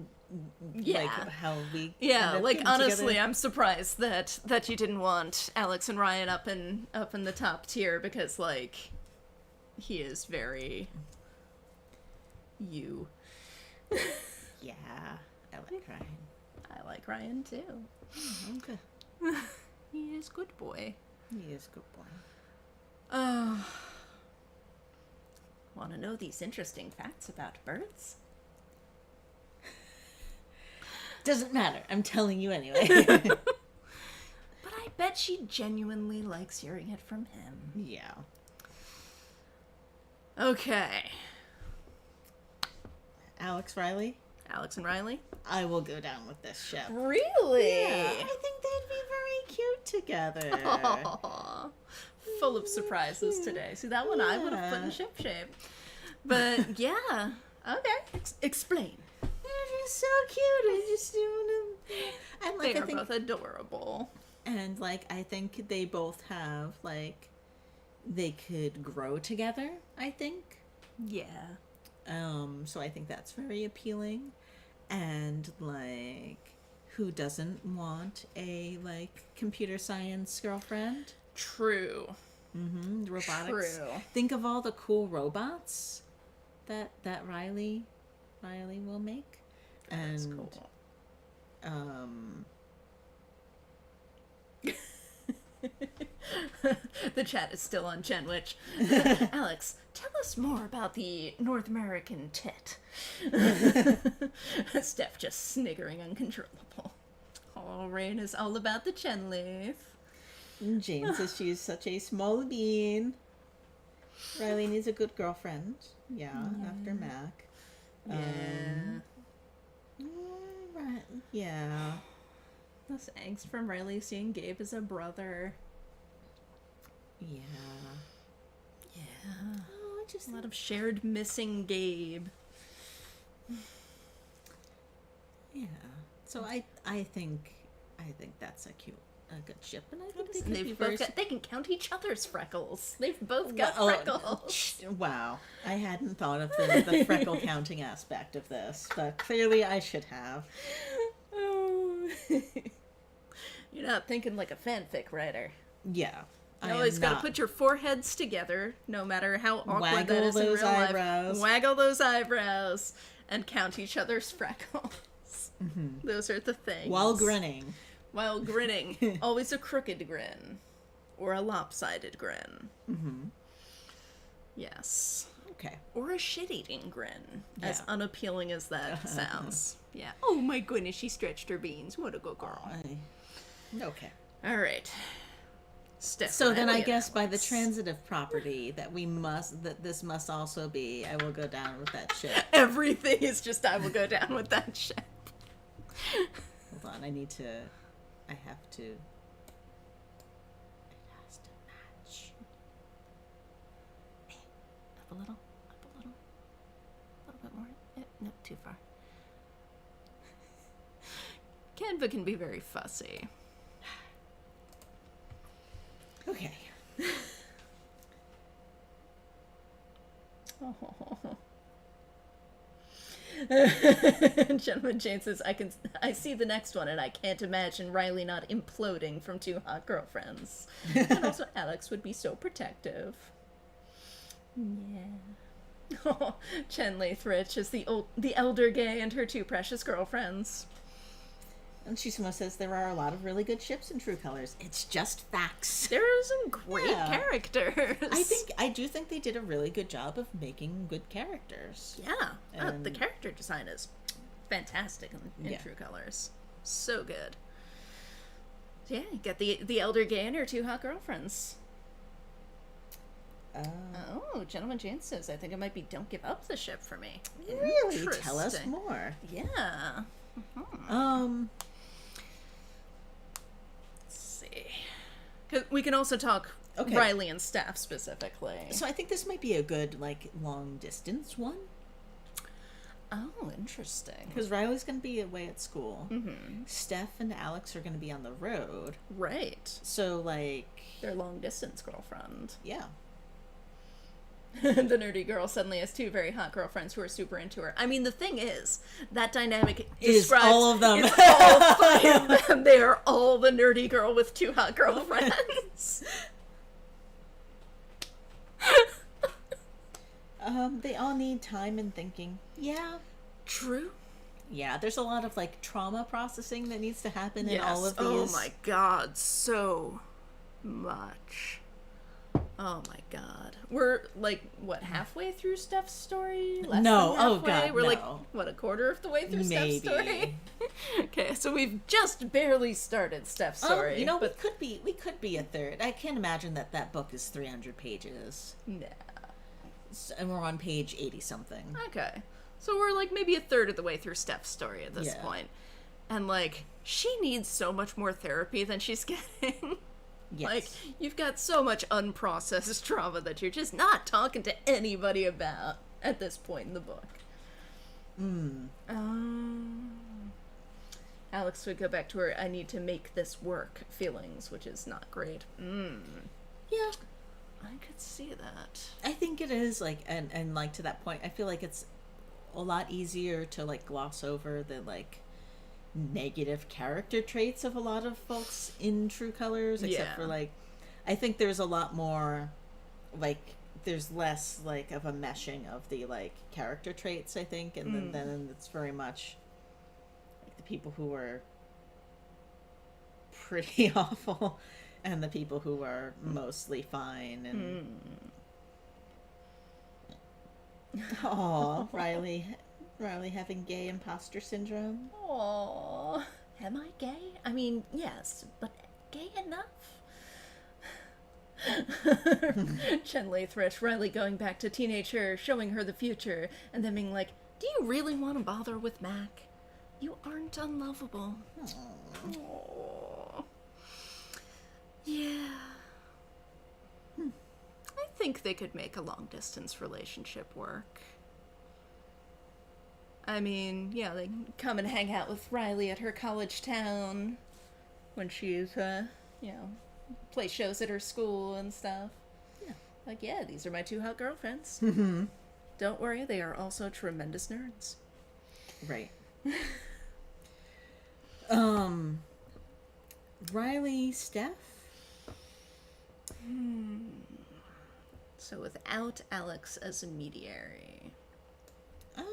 Yeah. Like, how we... Yeah, like, honestly, together. I'm surprised that you didn't want Alex and Ryan up in the top tier, because, like, he is very... you. Yeah, I like Ryan. I like Ryan, too. Okay. He is good boy. He is good boy. Oh. Want to know these interesting facts about birds? Doesn't matter. I'm telling you anyway. But I bet she genuinely likes hearing it from him. Yeah. Okay. Alex Riley? Alex and Riley? I will go down with this ship. Really? Yeah, I think they'd be very cute together. Aww. Full of surprises today. See, that one I would have put in ship shape. But, yeah. Okay. Explain. They're just so cute. I just want to... And, like, they are both adorable. And, like, I think they both have, like... They could grow together, I think. Yeah. So I think that's very appealing. And, like, who doesn't want a, like, computer science girlfriend? True. Mm-hmm. Robotics. True. Think of all the cool robots that Riley will make. That's And cool. The chat is still on Chenwich. Alex, tell us more about the North American tit. Steph just sniggering uncontrollable. Oh, Rain is all about the Chen leaf. Jane says she's such a small bean. Riley needs a good girlfriend. Yeah, after Mac. Yeah. Right. Yeah. Those angst from Riley seeing Gabe as a brother. Yeah. Yeah. Oh, I just A lot of shared missing Gabe. Yeah. So I think that's a good ship, and I think they could be They've very... both got, they can count each other's freckles. They've both got freckles. Wow. I hadn't thought of the freckle counting aspect of this, but clearly I should have. Oh. You're not thinking like a fanfic writer. Yeah. You always got to put your foreheads together, no matter how awkward that is in real eyebrows. life. Waggle those eyebrows and count each other's freckles. Mm-hmm. Those are the things. While grinning. While grinning. Always a crooked grin. Or a lopsided grin. Mm-hmm. Yes. Okay. Or a shit-eating grin. Yeah. As unappealing as that sounds. Yeah. Oh my goodness, she stretched her beans. What a good girl. Okay. All right. Steph, So then I Riley, guess by the Alex. transitive property that this must also be, I will go down with that ship. Everything is just, I will go down with that ship. Hold on, I have to... It has to match. Up a little, a little bit more. No, too far. Canva can be very fussy. Okay. Gentleman Jane says, I see the next one and I can't imagine Riley not imploding from two hot girlfriends. And also Alex would be so protective. Yeah. Chen Lathrich is the elder gay and her two precious girlfriends. And Shisumo says there are a lot of really good ships in True Colors. It's just facts. There are some great characters. I do think they did a really good job of making good characters. Yeah. The character design is fantastic in True Colors. So good. Yeah, you got the elder gay and her two hot girlfriends. Oh, Gentleman Jane says, I think it might be Don't Give Up the Ship for me. Really? Tell us more. Yeah. Let's see. 'Cause we can also talk Riley and Steph specifically. So I think this might be a good, like, long distance one. Oh, interesting. Because Riley's going to be away at school. Mm-hmm. Steph and Alex are going to be on the road. Right. So, like... Their long distance girlfriend. Yeah. The nerdy girl suddenly has two very hot girlfriends who are super into her. I mean, the thing is, that dynamic describes all of them. Is all five of them. They are all the nerdy girl with two hot girlfriends. They all need time and thinking. Yeah. True. Yeah, there's a lot of, like, trauma processing that needs to happen in all of these. Oh my god, so much. Oh my god. We're, like, what, halfway through Steph's story? Less No, than halfway? oh god, We're no. like, what, a quarter of the way through Maybe. Steph's story? Okay, so we've just barely started Steph's story. You know, but we could be a third. I can't imagine that book is 300 pages. nah. And we're on page 80-something. Okay. So we're, like, maybe a third of the way through Steph's story at this point. And, like, she needs so much more therapy than she's getting. Yes. Like, you've got so much unprocessed trauma that you're just not talking to anybody about at this point in the book. Alex would go back to her, I need to make this work feelings, which is not great. Yeah. I could see that. I think it is, like, and like, to that point, I feel like it's a lot easier to, like, gloss over the, like, negative character traits of a lot of folks in True Colors, except for, like, I think there's a lot more, like, there's less, like, of a meshing of the, like, character traits, I think, and then it's very much people who were pretty awful and the people who were mostly fine. And Aw, Riley having gay imposter syndrome. Aww. Am I gay? I mean, yes, but gay enough? Gently thresh Riley going back to teenage her, showing her the future, and then being like, do you really want to bother with Mac? You aren't unlovable. Aww. Yeah. I think they could make a long-distance relationship work. I mean, yeah, they can come and hang out with Riley at her college town when she's, play shows at her school and stuff. Yeah. Like, yeah, these are my 2 hot girlfriends. Mm-hmm. Don't worry, they are also tremendous nerds. Right. Riley, Steph? So without Alex as a mediary, I'd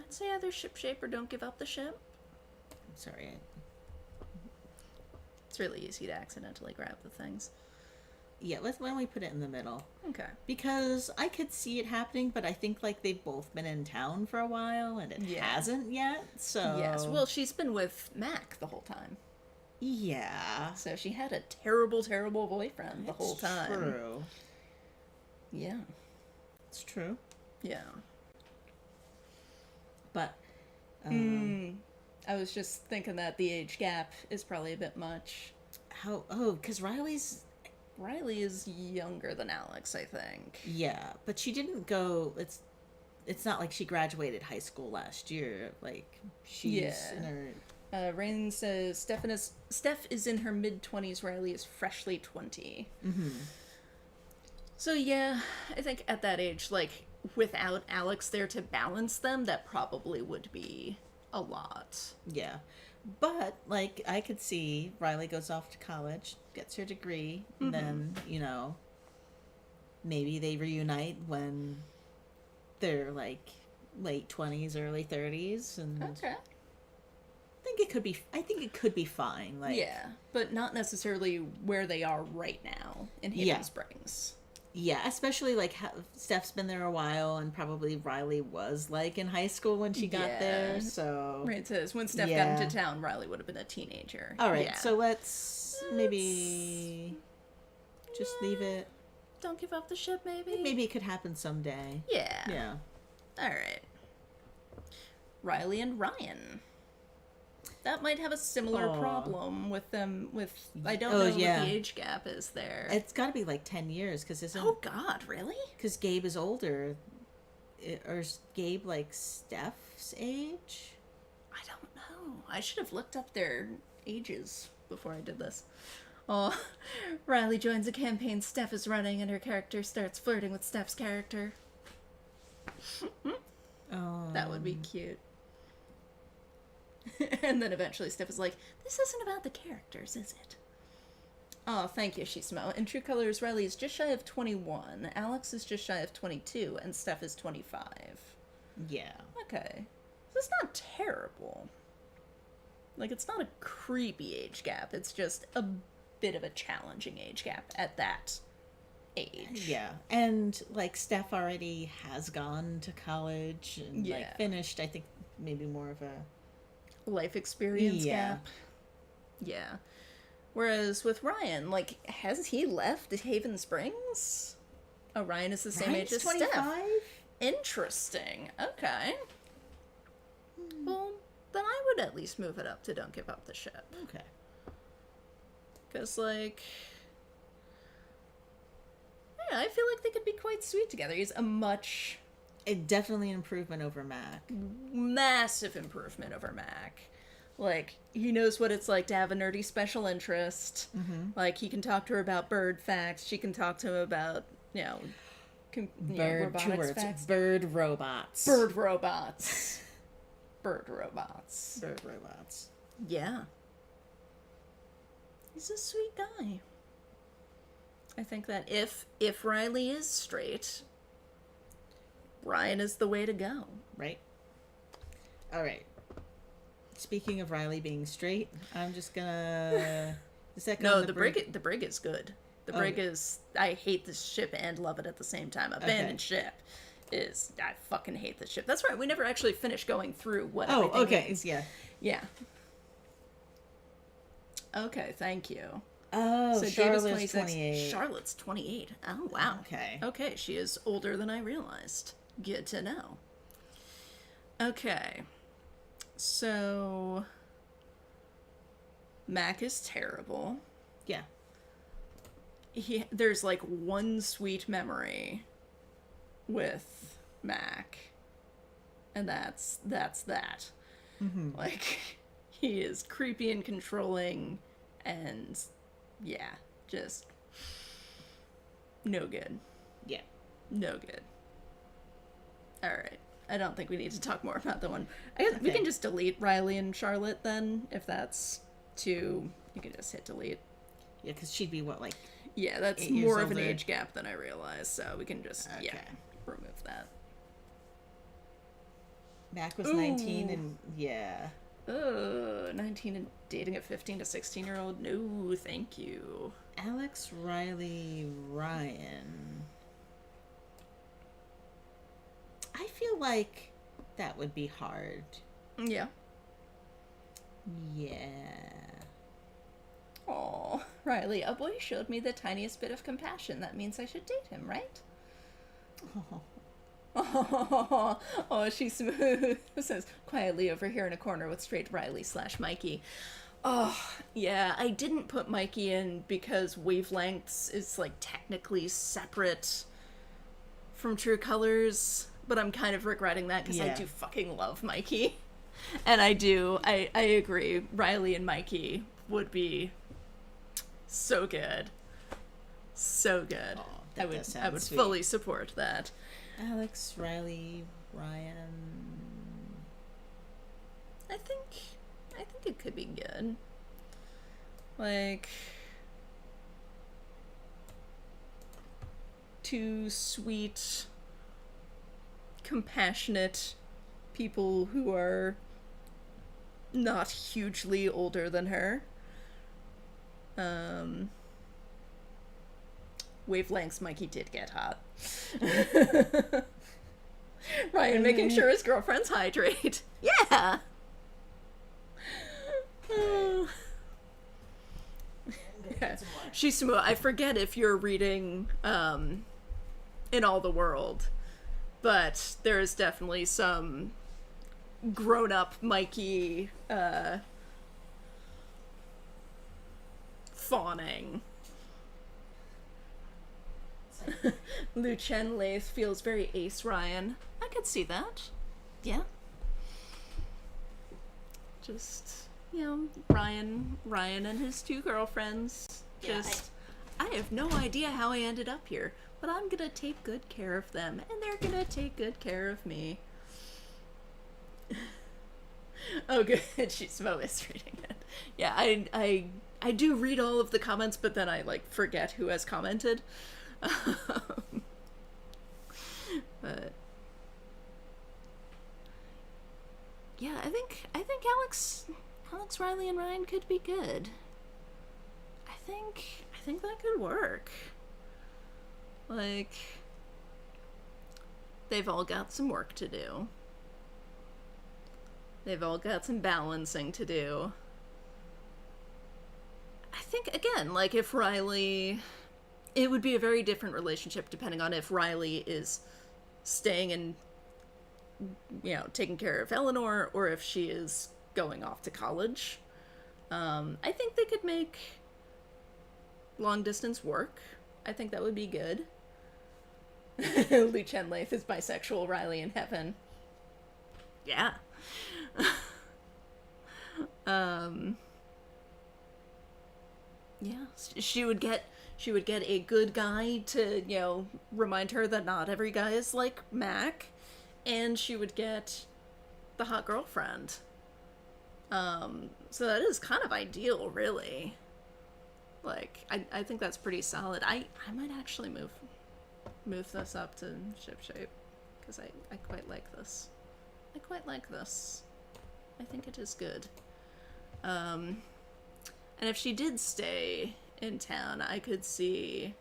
say either ship shape or don't give up the ship. I'm sorry. It's really easy to accidentally grab the things. Yeah, why don't we put it in the middle? Okay. Because I could see it happening, but I think, like, they've both been in town for a while, and it hasn't yet, so... Yes, well, she's been with Mac the whole time. Yeah. So she had a terrible, terrible boyfriend the whole time. True. Yeah. It's true. Yeah. But, I was just thinking that the age gap is probably a bit much. because Riley is younger than Alex, I think. Yeah, but she didn't go, it's not like she graduated high school last year, like, she's in her... Rain says Steph is in her mid-20s, Riley is freshly 20. Mm-hmm. So yeah, I think at that age, like, without Alex there to balance them, that probably would be a lot. Yeah. But, like, I could see Riley goes off to college, gets her degree, and then, maybe they reunite when they're, like, late 20s, early 30s, and... Okay. I think it could be fine. Like, yeah, but not necessarily where they are right now in Haven Springs. Yeah, especially like Steph's been there a while, and probably Riley was like in high school when she got there. So right, it says when Steph got into town, Riley would have been a teenager. All right, so let's maybe just leave it. Don't give up the ship, maybe. Maybe it could happen someday. Yeah. Yeah. All right. Riley and Ryan. That might have a similar problem with them. I don't know what the age gap is there. It's got to be like 10 years because isn't. Oh God, really? Because Gabe is older, or is Gabe like Steph's age? I don't know. I should have looked up their ages before I did this. Oh, Riley joins a campaign Steph is running, and her character starts flirting with Steph's character. That would be cute. And then eventually Steph is like, this isn't about the characters, is it? Oh, thank you, Shismo. In True Colors, Riley is just shy of 21, Alex is just shy of 22, and Steph is 25. Yeah. Okay. So it's not terrible. Like, it's not a creepy age gap, it's just a bit of a challenging age gap at that age. Yeah. And, like, Steph already has gone to college and, like, finished, I think, maybe more of a... life experience gap. Yeah. Whereas with Ryan, like, has he left Haven Springs? Oh, Ryan is the same age as 25? Steph. Interesting. Okay. Well, then I would at least move it up to don't give up the ship. Okay. Because, like... yeah, I feel like they could be quite sweet together. He's a much... definitely an improvement over Mac. Massive improvement over Mac. Like, he knows what it's like to have a nerdy special interest. Mm-hmm. Like, he can talk to her about bird facts. She can talk to him about, robotics facts. Bird robots. Bird robots. Bird robots. Bird robots. Yeah. He's a sweet guy. I think that if Riley is straight... Ryan is the way to go. Right. All right. speaking of Riley being straight, I'm just gonna. Is that No, going the brig is good. The brig is. I hate this ship and love it at the same time. Abandoned ship is. I fucking hate this ship. That's right. We never actually finished going through what. Oh, everything okay. is. Yeah. Yeah. Okay, thank you. Oh, So Charlotte's Davis 28. Charlotte's 28. Oh, wow. Okay. Okay, she is older than I realized. Good to know. Okay. So Mac is terrible. Yeah. There's like one sweet memory with Mac. And that's that. Mm-hmm. Like, he is creepy and controlling, and yeah, just no good. Yeah. No good. Alright. I don't think we need to talk more about the one. I guess we can just delete Riley and Charlotte then, if that's too... You can just hit delete. Yeah, because she'd be what, like... Yeah, that's 8 years more of an older? age gap than I realized, so we can just, yeah, Okay. remove that. Mac was 19 and... Yeah. Ugh, 19 and dating a 15 to 16-year-old? No, thank you. Alex, Riley, Ryan... I feel like that would be hard. Yeah. Yeah. Aw, Riley, a boy showed me the tiniest bit of compassion. That means I should date him, right? Oh, she's smooth. Says quietly over here in a corner with straight Riley/Mikey. Oh, yeah, I didn't put Mikey in because Wavelengths is, like, technically separate from True Colors, but I'm kind of regretting that because I do fucking love Mikey. And I agree, Riley and Mikey would be so good. So good. Oh, I would fully support that. Alex, Riley, Ryan... I think it could be good. Like, two sweet, compassionate people who are not hugely older than her. Wavelengths, Mikey did get hot. Ryan making sure his girlfriends hydrate. Yeah! Okay. She's smooth. I forget if you're reading In All the World, but there is definitely some grown-up Mikey fawning. Lu Chen Lath feels very Ace Ryan. I could see that. Yeah. Just, you know, Ryan and his two girlfriends. Just, I have no idea how I ended up here, but I'm gonna take good care of them, and they're gonna take good care of me. Oh, good. She's is reading it. Yeah, I do read all of the comments, but then I, like, forget who has commented. But yeah, I think Alex, Riley, and Ryan could be good. I think that could work. Like, they've all got some work to do. They've all got some balancing to do. I think, again, like, if Riley... It would be a very different relationship depending on if Riley is staying and, you know, taking care of Eleanor, or if she is going off to college. I think they could make long distance work. I think that would be good. Lu Chen Lath is bisexual, Riley in heaven. Yeah. Yeah, she would get a good guy to, you know, remind her that not every guy is like Mac, and she would get the hot girlfriend. So that is kind of ideal, really. Like, I think that's pretty solid. I might actually move this up to ship shape, because I quite like this. I quite like this. I think it is good. And if she did stay in town, I could see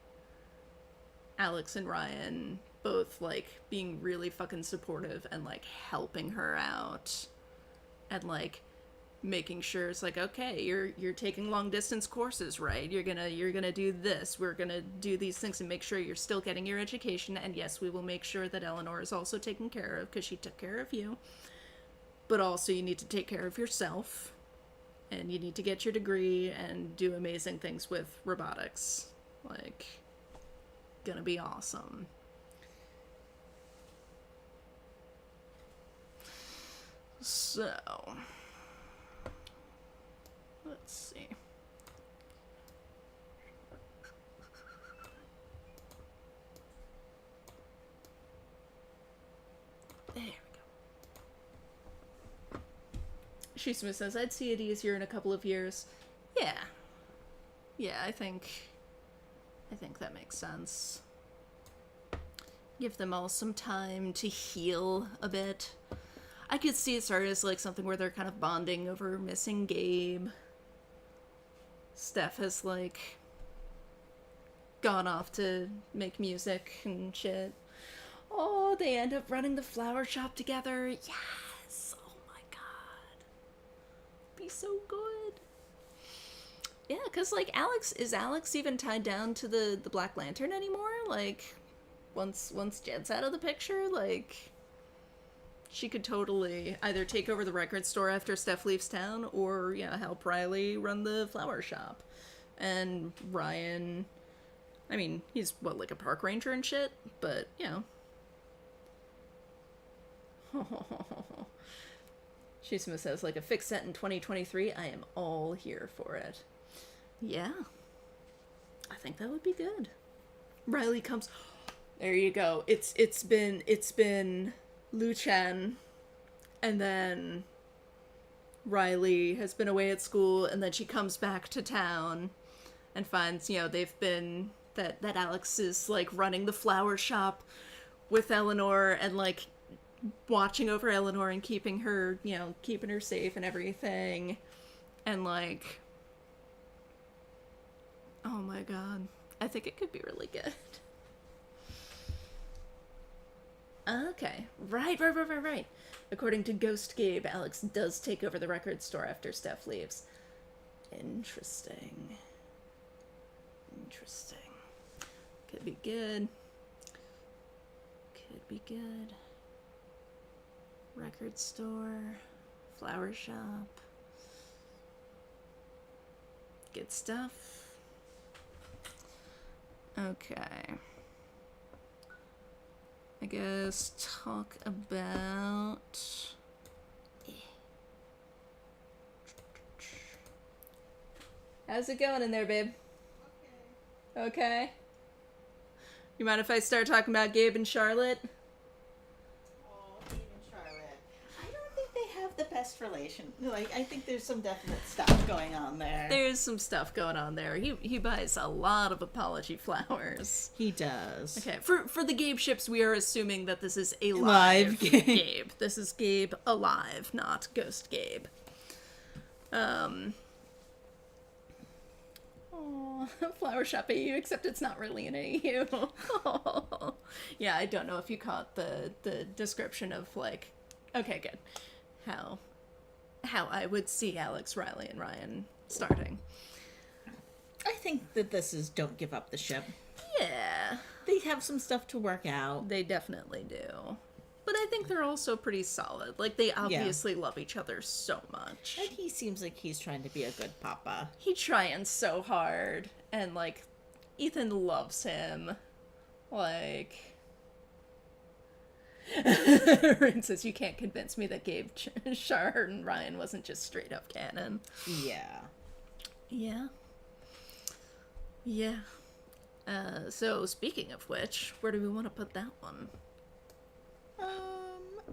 Alex and Ryan both, like, being really fucking supportive and, like, helping her out. And, like, making sure it's like, okay, you're taking long distance courses, right? You're gonna do this. We're gonna do these things and make sure you're still getting your education. And yes, we will make sure that Eleanor is also taken care of because she took care of you. But also you need to take care of yourself. And you need to get your degree and do amazing things with robotics. Like, gonna be awesome. So, let's see. There we go. Shisuma says, I'd see it easier in a couple of years. Yeah. Yeah, I think that makes sense. Give them all some time to heal a bit. I could see it start as, like, something where they're kind of bonding over missing Gabe. Steph has, like, gone off to make music and shit. Oh, they end up running the flower shop together. Yes! Oh my god. Be so good. Yeah, because, like, is Alex even tied down to the Black Lantern anymore? Like, once Jed's out of the picture, like, she could totally either take over the record store after Steph leaves town or, help Riley run the flower shop. And Ryan, I mean, he's, like a park ranger and shit, but, Shisuma says, like, a fixed set in 2023, I am all here for it. Yeah. I think that would be good. Riley comes... There you go. It's been Lu-chan, and then Riley has been away at school, and then she comes back to town and finds, they've been... That Alex is, like, running the flower shop with Eleanor and, like, watching over Eleanor and keeping her, keeping her safe and everything. And, like... Oh my god. I think it could be really good. Okay. Right. According to Ghost Gabe, Alex does take over the record store after Steph leaves. Interesting. Could be good. Record store. Flower shop. Good stuff. Okay. I guess talk about... How's it going in there, babe? Okay. You mind if I start talking about Gabe and Charlotte? Oh, Gabe and Charlotte. I don't think they have the best relation. Like, I think there's some definite stuff going on there. There's some stuff going on there. He buys a lot of apology flowers. He does. Okay, for the Gabe ships, we are assuming that this is a live Gabe. This is Gabe alive, not Ghost Gabe. Flower shop AU, except it's not really an AU. Yeah, I don't know if you caught the description of, like, okay, good. How I would see Alex, Riley, and Ryan starting. I think that this is don't give up the ship. Yeah. They have some stuff to work out. They definitely do. But I think they're also pretty solid. Like, they obviously love each other so much. And he seems like he's trying to be a good papa. He's trying so hard. And, like, Ethan loves him. Like... Rin says, you can't convince me that Gabe, Char, and Ryan wasn't just straight up canon. Yeah. So, speaking of which, where do we want to put that one?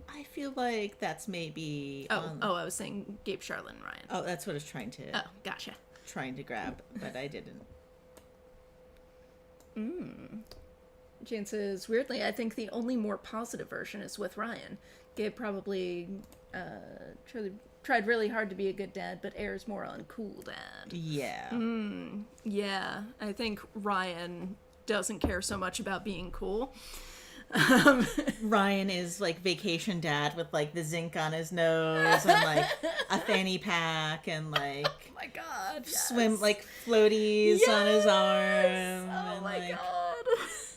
I feel like that's maybe... I was saying Gabe, Charlotte, and Ryan. Oh, that's what I was trying to... Oh, gotcha. Trying to grab, but I didn't. Jane says, weirdly, I think the only more positive version is with Ryan. Gabe probably tried really hard to be a good dad, but Air's more uncool dad. Yeah. Yeah, I think Ryan doesn't care so much about being cool. Ryan is like vacation dad with like the zinc on his nose and like a fanny pack and like Oh my god, yes. swim like floaties on his arm. Oh and, my like, god.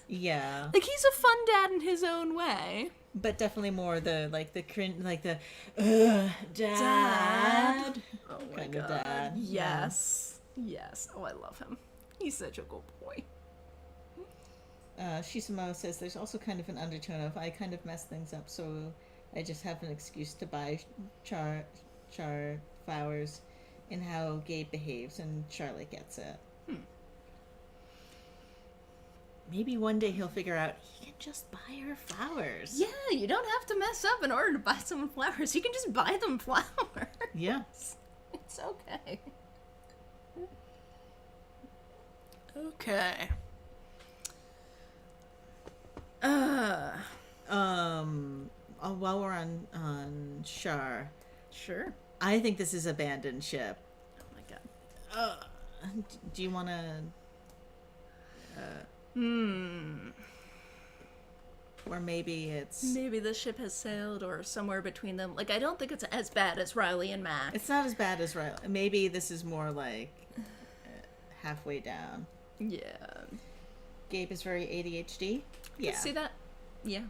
Yeah. Like, he's a fun dad in his own way. But definitely more the like the cringe, like the dad. Oh my kind god. of dad. Yes. Yes. Oh, I love him. He's such a good boy. Shisamo says there's also kind of an undertone of I kind of mess things up, so I just have an excuse to buy Char flowers in how Gabe behaves, and Charlotte gets it. Maybe one day he'll figure out he can just buy her flowers. Yeah, you don't have to mess up in order to buy someone flowers. You can just buy them flowers. Yeah. It's okay. Okay. While we're on Char, Sure. I think this is abandoned ship. Oh my god. Do you want to? Or maybe it's. Maybe the ship has sailed or somewhere between them. Like, I don't think it's as bad as Riley and Mac. It's not as bad as Riley. Maybe this is more like halfway down. Yeah. Gabe is very ADHD. Yeah. See that? Yeah.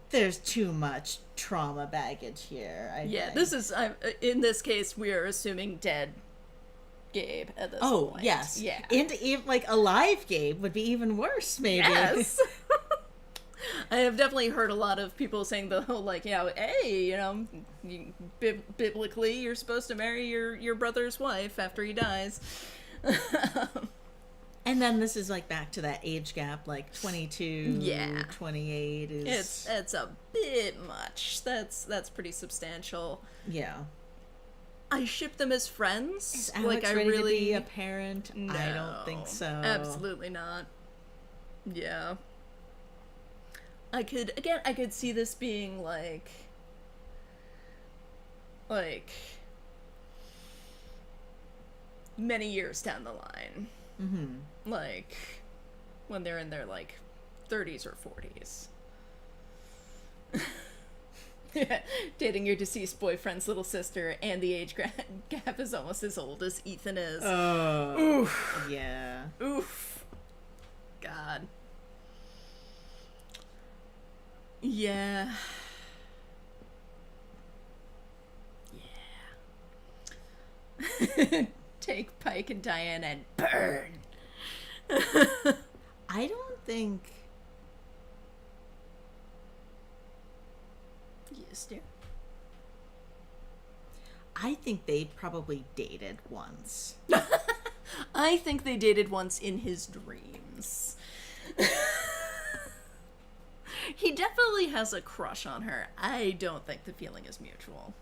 There's too much trauma baggage here. I think. This is, in this case, we are assuming dead Gabe at this point. Oh, yes. Yeah. And if, like, alive Gabe would be even worse, maybe. Yes. I have definitely heard a lot of people saying the whole, like, hey, biblically, you're supposed to marry your brother's wife after he dies. And then this is, like, back to that age gap, like, 22, 28 is... It's a bit much. That's pretty substantial. Yeah. I ship them as friends. Is Alex ready to be a parent? No, I don't think so. Absolutely not. Yeah. I could see this being like many years down the line. Mm-hmm. Like when they're in their like 30s or 40s. Yeah, dating your deceased boyfriend's little sister, and the age gap is almost as old as Ethan is. Oh, oof. Yeah. Oof. God. Yeah. Yeah. Take Pike and Diane and burn. I don't think... Yes, dear. I think they probably dated once. I think they dated once in his dreams. He definitely has a crush on her. I don't think the feeling is mutual.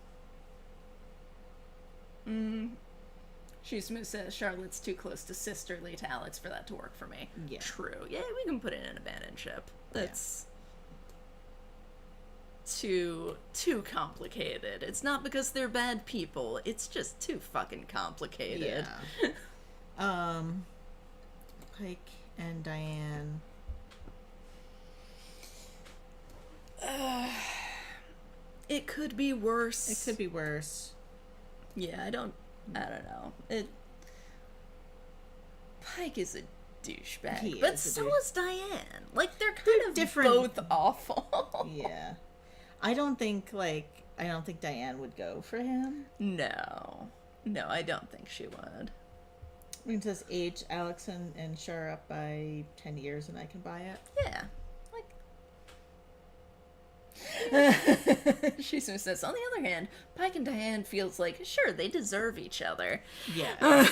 She says Charlotte's too close to sisterly to Alex for that to work for me. Yeah. True. Yeah, we can put it in abandoned ship. That's too complicated. It's not because they're bad people. It's just too fucking complicated. Yeah. Pike and Diane. It could be worse. It could be worse. Yeah, I don't know. Pike is a douchebag, but so is Diane. Like, they're kind of different. Both awful. Yeah. I don't think Diane would go for him. No, I don't think she would. I mean, it says age Alex and Char up by 10 years and I can buy it. Yeah. She says, on the other hand, Pike and Diane feels like, sure, they deserve each other. Yeah.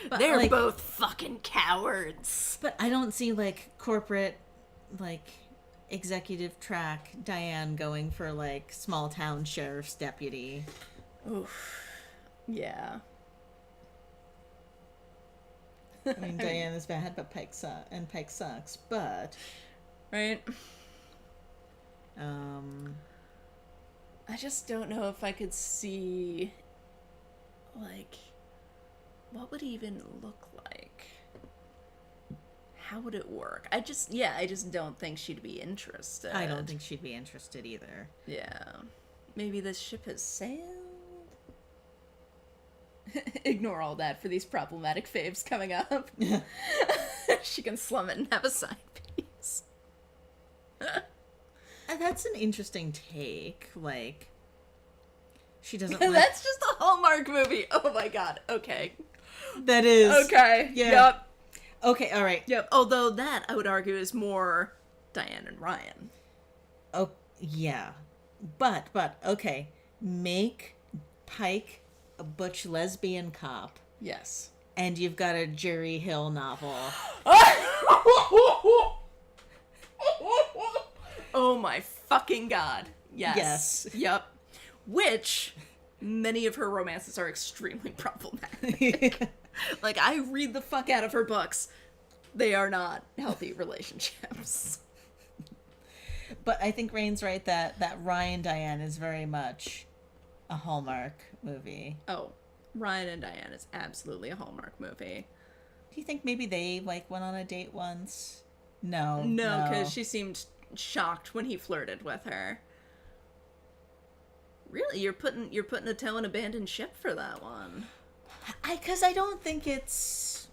But they're both fucking cowards. But I don't see, like, corporate, like, executive track Diane going for, like, small town sheriff's deputy. Oof. Yeah. I mean, Diane is bad, but Pike sucks, but... Right? just don't know if I could see, like, what would it even look like? How would it work? I just don't think she'd be interested. I don't think she'd be interested either. Yeah. Maybe this ship has sailed? Ignore all that for these problematic faves coming up. She can slum it and have a side piece. That's an interesting take. Like, she doesn't That's just a Hallmark movie. Oh my god. Okay. That is. Okay. Yeah. Yep. Okay, all right. Yep. Although that, I would argue, is more Diane and Ryan. Oh, yeah. But, okay. Make Pike a butch lesbian cop. Yes. And you've got a Jerry Hill novel. Oh my fucking god. Yes. Yes. Yep. Which, many of her romances are extremely problematic. Like, I read the fuck out of her books. They are not healthy relationships. But I think Rain's right that Ryan Diane is very much a Hallmark movie. Oh, Ryan and Diane is absolutely a Hallmark movie. Do you think maybe they, like, went on a date once? No. No, because she seemed shocked when he flirted with her. Really? You're putting a toe in abandoned ship for that one. Because I don't think it's...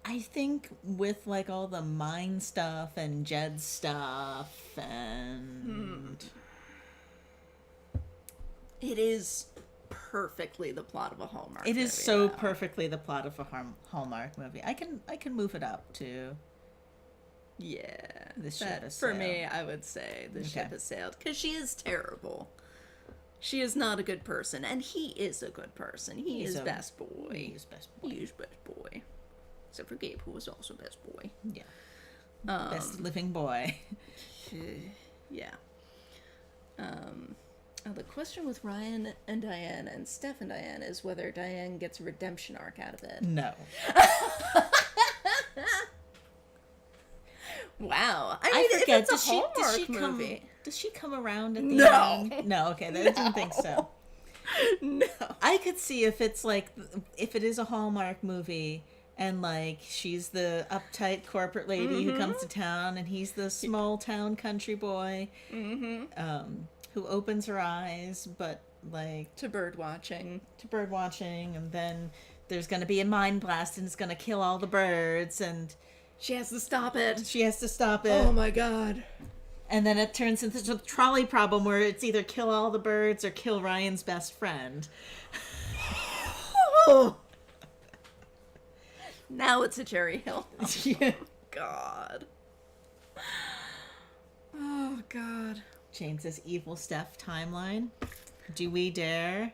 I think with, like, all the mine stuff and Jed stuff and... It is perfectly the plot of a Hallmark movie. It is so perfectly the plot of a Hallmark movie. I can move it up to... Yeah. The ship has for sailed. me, I would say the ship has sailed. Because she is terrible. She is not a good person. And he is a good person. He is best boy. He is best boy. He is best boy. Except for Gabe, who was also best boy. Yeah. Best living boy. Yeah. The question with Ryan and Diane and Steph and Diane is whether Diane gets a redemption arc out of it. No. Wow. I I mean, forget. if it's a Hallmark movie. Does she come around at the No. end? No. Okay, I didn't think so. No. I could see if it's like, if it is a Hallmark movie and, like, she's the uptight corporate lady who comes to town and he's the small town country boy who opens her eyes, but, like... To bird watching, and then there's going to be a mine blast and it's going to kill all the birds and... She has to stop it. She has to stop it. Oh my god. And then it turns into a trolley problem where it's either kill all the birds or kill Ryan's best friend. Now it's a Jerry Hill. Yeah. God. Oh god. Jane says, evil Steph timeline. Do we dare?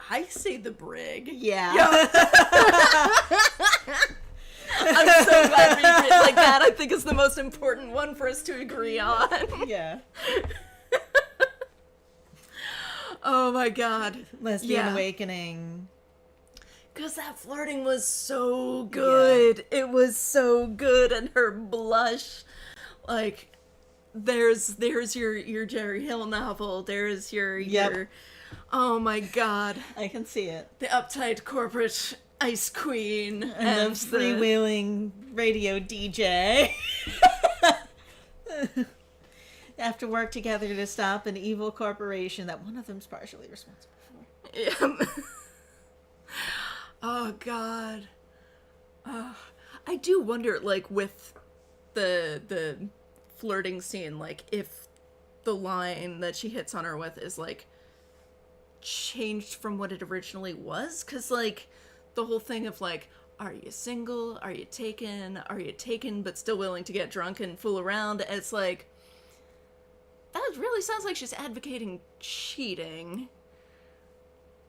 I say the brig. Yeah. I'm so glad we agreed like that. I think is the most important one for us to agree on. Yeah. Oh my god. Lesbian awakening. Because that flirting was so good. Yeah. It was so good. And her blush. Like, there's your Jerry Hill novel. There's your oh my god. I can see it. The uptight corporate ice queen. And the freewheeling radio DJ. Have to work together to stop an evil corporation that one of them's partially responsible for. Yeah. Oh god. I do wonder, like, with the flirting scene, like, if the line that she hits on her with is, like, changed from what it originally was, because, like, the whole thing of, like, are you single, are you taken but still willing to get drunk and fool around, it's like, that really sounds like she's advocating cheating.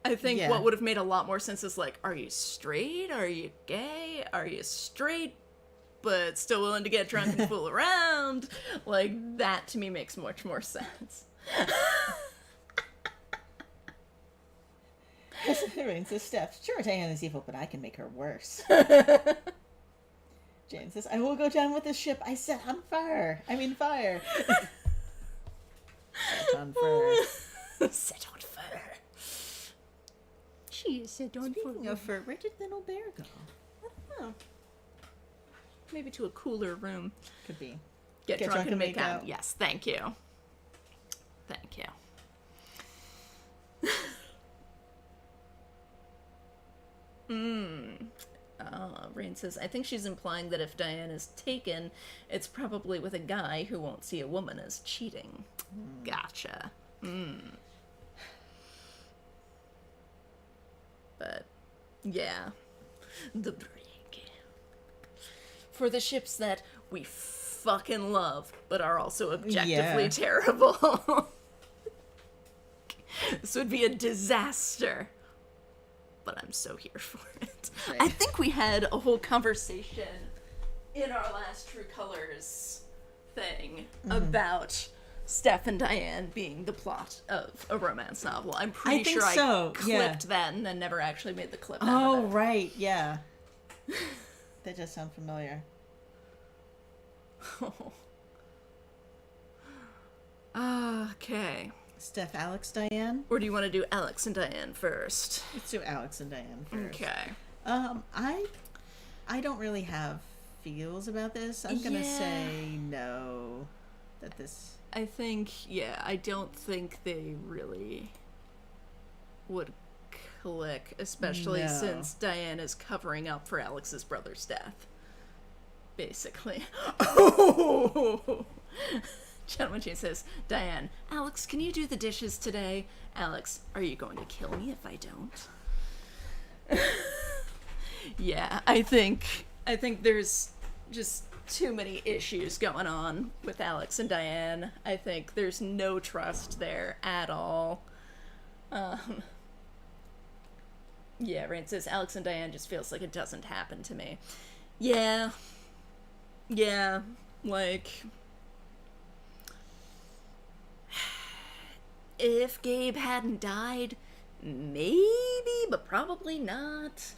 I think what would have made a lot more sense is, like, are you straight? Are you gay? Are you straight but still willing to get drunk and fool around? Like, that to me makes much more sense. Rain says, Steph, sure, Diane is evil, but I can make her worse. Jane says, I will go down with the ship I set on fire. Set on fire. Sit on fur. She is sit on Speaking fur. of fur, where did little bear go? Oh. Maybe to a cooler room. Could be. Get drunk and make out. Yes, thank you. Thank you. Rain says, I think she's implying that if Diane is taken, it's probably with a guy who won't see a woman as cheating. Gotcha. But, yeah. The brig. For the ships that we fucking love, but are also objectively terrible. This would be a disaster. But I'm so here for it. Right. I think we had a whole conversation in our last True Colors thing about Steph and Diane being the plot of a romance novel. I'm pretty sure I clipped that and then never actually made the clip out of it. Right, yeah. That does sound familiar. Okay. Steph, Alex, Diane? Or do you want to do Alex and Diane first? Let's do Alex and Diane first. Okay. I don't really have feels about this. I'm gonna say no. That this... I think, I don't think they really would click, especially since Diane is covering up for Alex's brother's death. Basically. Oh! Gentleman Jane says, Diane, Alex, can you do the dishes today? Alex, are you going to kill me if I don't? Yeah, I think there's just too many issues going on with Alex and Diane. I think there's no trust there at all. Yeah, Rain says, Alex and Diane just feels like it doesn't happen to me. Yeah, like... If Gabe hadn't died, maybe, but probably not.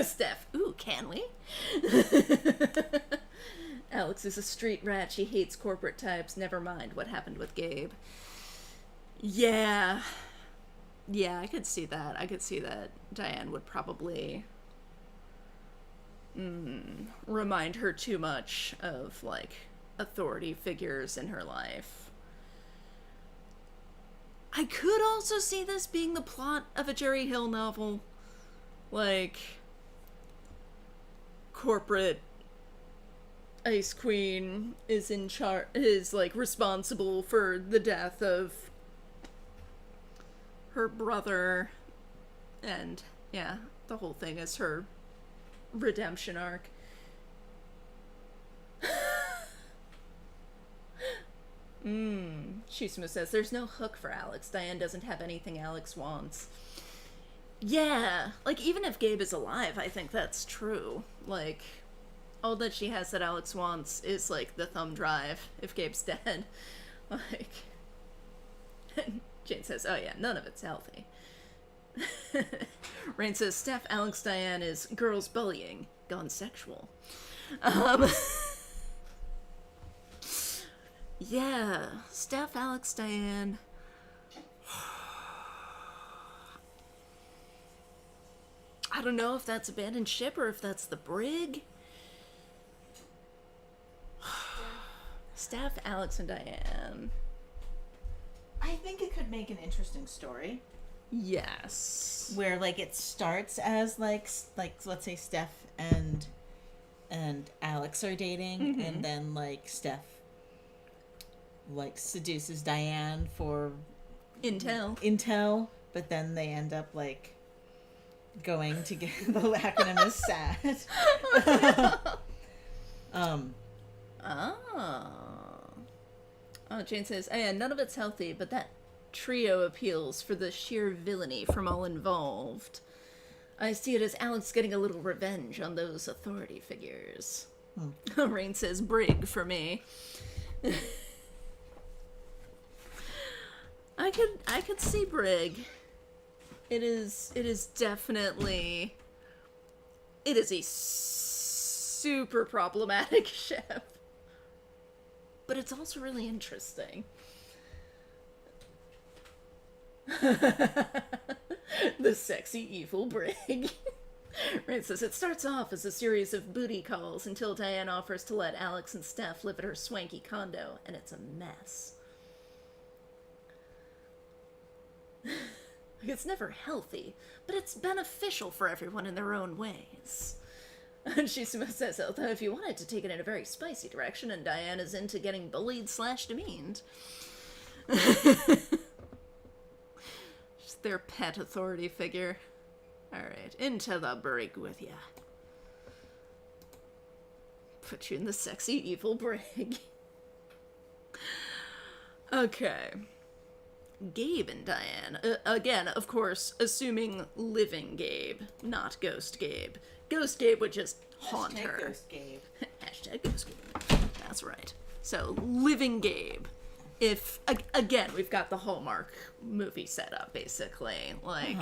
Steph, ooh, can we? Alex is a street rat. She hates corporate types. Never mind what happened with Gabe. Yeah, I could see that. I could see that Diane would probably... remind her too much of, like, authority figures in her life. I could also see this being the plot of a Jerry Hill novel. Like, corporate ice queen is like, responsible for the death of her brother, and, yeah, the whole thing is her redemption arc. Shisuma says, there's no hook for Alex. Diane doesn't have anything Alex wants. Yeah, like, even if Gabe is alive, I think that's true. Like, all that she has that Alex wants is, like, the thumb drive if Gabe's dead. Like, Jane says, oh yeah, none of it's healthy. Rain says, Steph, Alex, Diane is girls bullying gone sexual. Yeah, Steph, Alex, Diane. I don't know if that's abandoned ship or if that's the brig. Steph, Alex, and Diane. I think it could make an interesting story. Yes. Where, like, it starts as, like let's say Steph and Alex are dating, and then, like, Steph, like, seduces Diane for intel, but then they end up, like, going to get... The acronym is SAD. Oh, Jane says, oh yeah, none of it's healthy, but that trio appeals for the sheer villainy from all involved. I see it as Alex getting a little revenge on those authority figures. Rain says, brig for me. I could see brig. It is definitely... It is a super problematic ship. but it's also really interesting. The sexy evil brig. Right, says it starts off as a series of booty calls until Diane offers to let Alex and Steph live at her swanky condo, and it's a mess. It's never healthy, but it's beneficial for everyone in their own ways. And she says, although if you wanted to take it in a very spicy direction, and Diane is into getting bullied / demeaned. Just their pet authority figure. Alright, into the brig with ya. Put you in the sexy evil brig. Okay. Gabe and Diane. Again, of course, assuming living Gabe, not ghost Gabe. Ghost Gabe would just haunt her. Ghost Gabe. Hashtag ghost Gabe. That's right. So, living Gabe. If, again, we've got the Hallmark movie set up, basically. Like,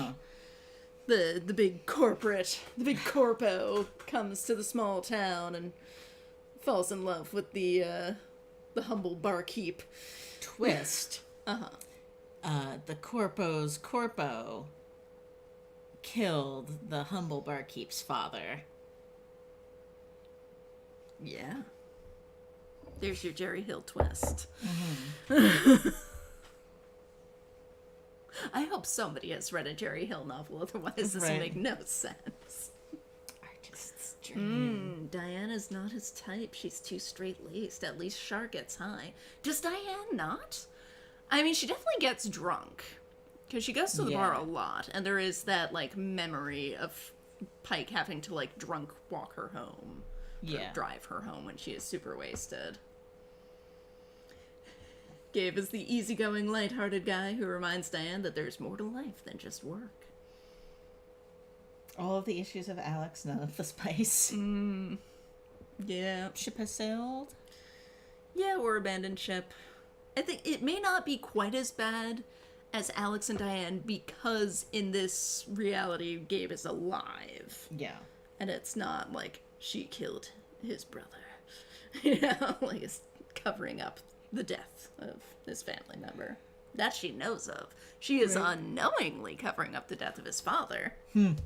the big corpo comes to the small town and falls in love with the humble barkeep. Twist. The corpo's corpo killed the humble barkeep's father. Yeah. There's your Jerry Hill twist. I hope somebody has read a Jerry Hill novel, otherwise this will make no sense. Artist's dream. Diana's not his type. She's too straight-laced. At least Char gets high. Does Diane not? I mean, she definitely gets drunk. Because she goes to the bar a lot, and there is that, like, memory of Pike having to, like, drunk walk her home. Yeah. Or drive her home when she is super wasted. Gabe is the easygoing, lighthearted guy who reminds Diane that there's more to life than just work. All of the issues of Alex, none of the spice. Yeah. Ship has sailed? Yeah, or abandoned ship. I think it may not be quite as bad as Alex and Diane because in this reality, Gabe is alive. Yeah. And it's not like she killed his brother. You know, like it's covering up the death of his family member. That she knows of. She is unknowingly covering up the death of his father. And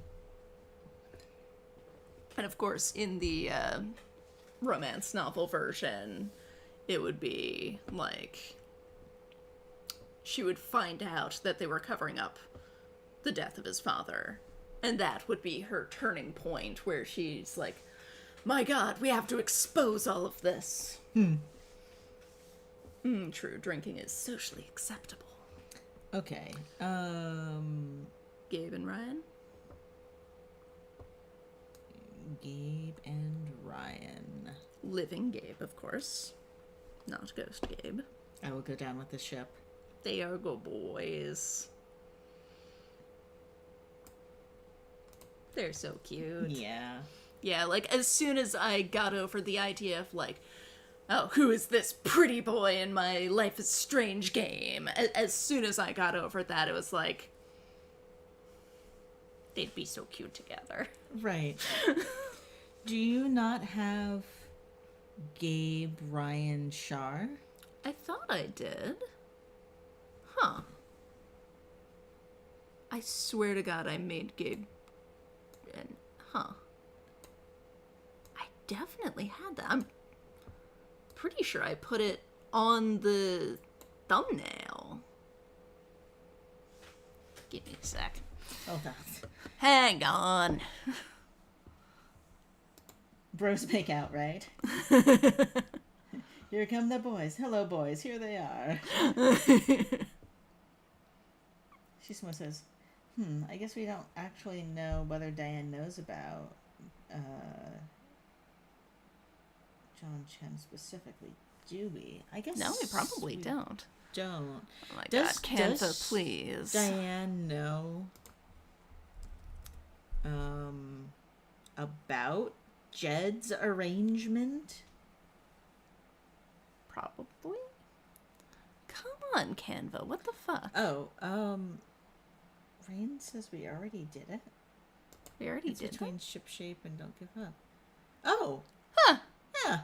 of course, in the romance novel version, it would be like she would find out that they were covering up the death of his father. And that would be her turning point where she's like, my God, we have to expose all of this. True, drinking is socially acceptable. Okay. Gabe and Ryan? Gabe and Ryan. Living Gabe, of course. Not Ghost Gabe. I will go down with the ship. They are good boys. They're so cute. Yeah. Yeah, like, as soon as I got over the idea of, like, oh, who is this pretty boy in my Life is Strange game? As soon as I got over that, it was like, they'd be so cute together. Right. Do you not have Gabe, Ryan, Char? I thought I did. Huh. I swear to God I made Gabe and... Huh. I definitely had that. I'm pretty sure I put it on the thumbnail. Give me a sec. Hold on. Hang on. Bros make out, right? Here come the boys. Hello, boys. Here they are. She says, I guess we don't actually know whether Diane knows about John Chen specifically, do we? I guess No, we probably don't. Don't. Oh my God, Canva, please. Diane know about Jed's arrangement? Probably. Come on, Canva. What the fuck? Oh, Rain says we already did it. We already It's did between that? ship shape and don't give up. Oh. Huh. Yeah.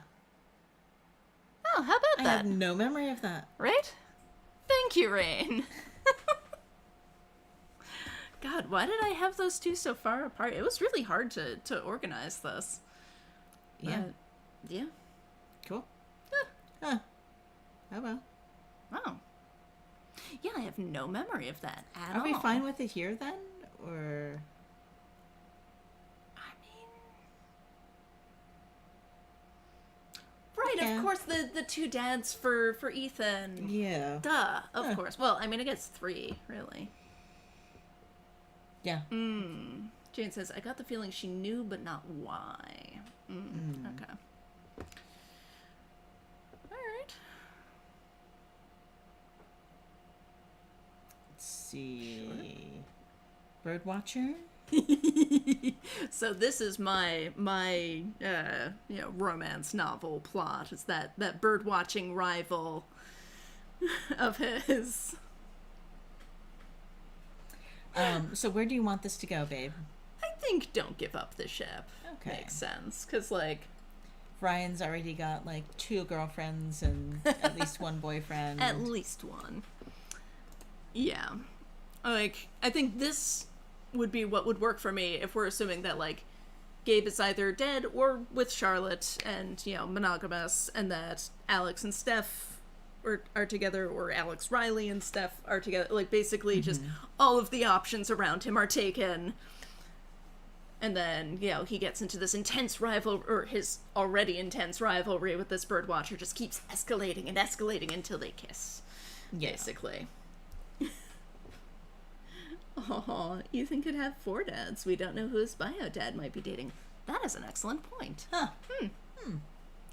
Oh, how about I that. have no memory of that. Right? Thank you, Rain. God, why did I have those two so far apart? It was really hard to organize this. Yeah. Yeah. Cool. Huh. Oh well. Oh. Yeah, I have no memory of that at all. Are we fine with it here then? Or... I mean... Right, Yeah. of course, the two dads for Ethan. Yeah. Duh, of course. Well, I mean, I guess 3, really. Yeah. Jane says, I got the feeling she knew, but not why. Okay. Alright. Let's see. Birdwatcher? So this is my romance novel plot. It's that bird watching rival of his. So where do you want this to go, babe? I think don't give up the ship. Okay. Makes sense. Because, like... Ryan's already got, like, 2 girlfriends and at least 1 boyfriend. At least 1. Yeah. Like, I think this would be what would work for me if we're assuming that, like, Gabe is either dead or with Charlotte and, monogamous, and that Alex and Steph are together, or Alex Riley and Steph are together. Like, basically just all of the options around him are taken. And then, he gets into this intense or his already intense rivalry with this birdwatcher just keeps escalating and escalating until they kiss. Yeah. Basically. Aw, Ethan could have 4 dads. We don't know who his bio dad might be dating. That is an excellent point. Huh.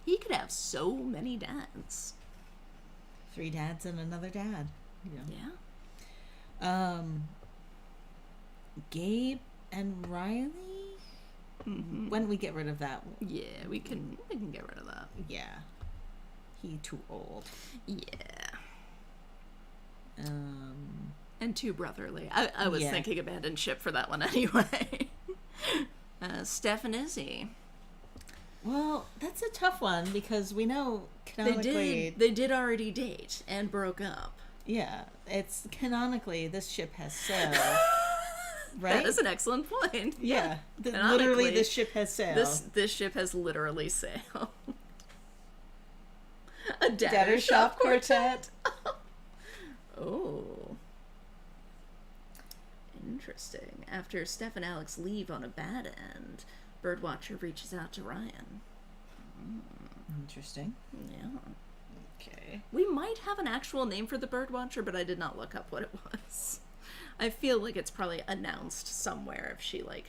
He could have so many dads. 3 dads and another dad. Yeah. Gabe and Riley? When we get rid of that? Yeah, we can get rid of that. Yeah. He too old. Yeah. Um... And too brotherly. I was Yeah. thinking abandoned ship for that one anyway. Steph and Izzy. Well, that's a tough one because we know canonically... They did already date and broke up. Yeah, it's canonically this ship has sailed. Right? That is an excellent point. Yeah. Canonically, Literally this ship has sailed. This ship has literally sailed. A Debtor Shop Quartet. Oh. Interesting. After Steph and Alex leave on a bad end, Birdwatcher reaches out to Ryan. Interesting. Yeah. Okay. We might have an actual name for the Birdwatcher, but I did not look up what it was. I feel like it's probably announced somewhere if she, like,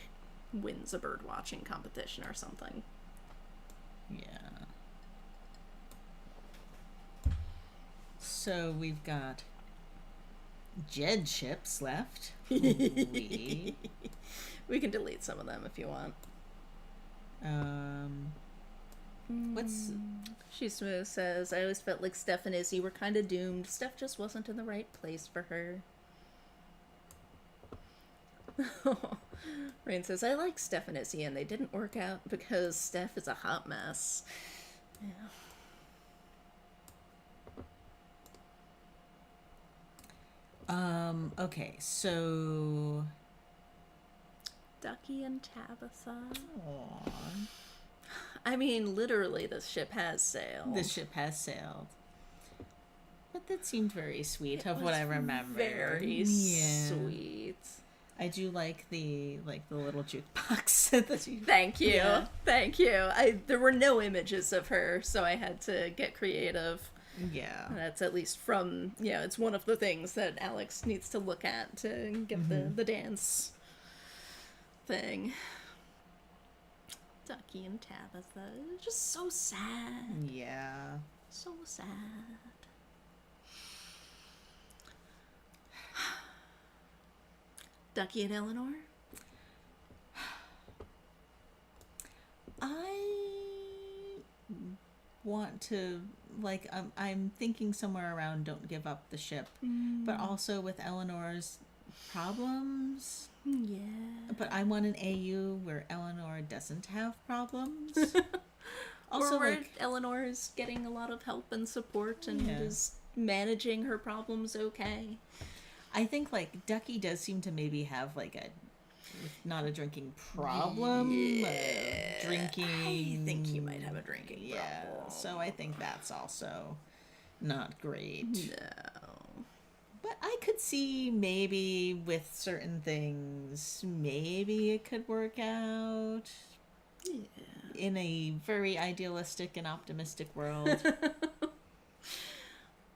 wins a birdwatching competition or something. Yeah. So we've got Jed ships left. We can delete some of them if you want. What's... She smooth says, I always felt like Steph and Izzy were kind of doomed. Steph just wasn't in the right place for her. Rain says, I like Steph and Izzy and they didn't work out because Steph is a hot mess. Yeah. Okay, so... Ducky and Tabitha. Aww. I mean, literally, this ship has sailed. This ship has sailed. But that seemed very sweet of what I remember. Very sweet. I do like the little jukebox that you... Thank you. Yeah. Thank you. There were no images of her, so I had to get creative. Yeah. That's at least from, it's one of the things that Alex needs to look at to get the dance thing. Ducky and Tabitha. Just so sad. Yeah. So sad. Ducky and Eleanor? I want to, I'm thinking somewhere around don't give up the ship, but also with Eleanor's problems. Yeah. But I want an AU where Eleanor doesn't have problems. Also, or where like, Eleanor is getting a lot of help and support and Yeah. is managing her problems okay. I think, like, Ducky does seem to maybe have, like, not a drinking problem. Drinking. I think he might have a drinking Yeah. problem. So I think that's also not great. No. But I could see maybe with certain things, maybe it could work out. Yeah. In a very idealistic and optimistic world.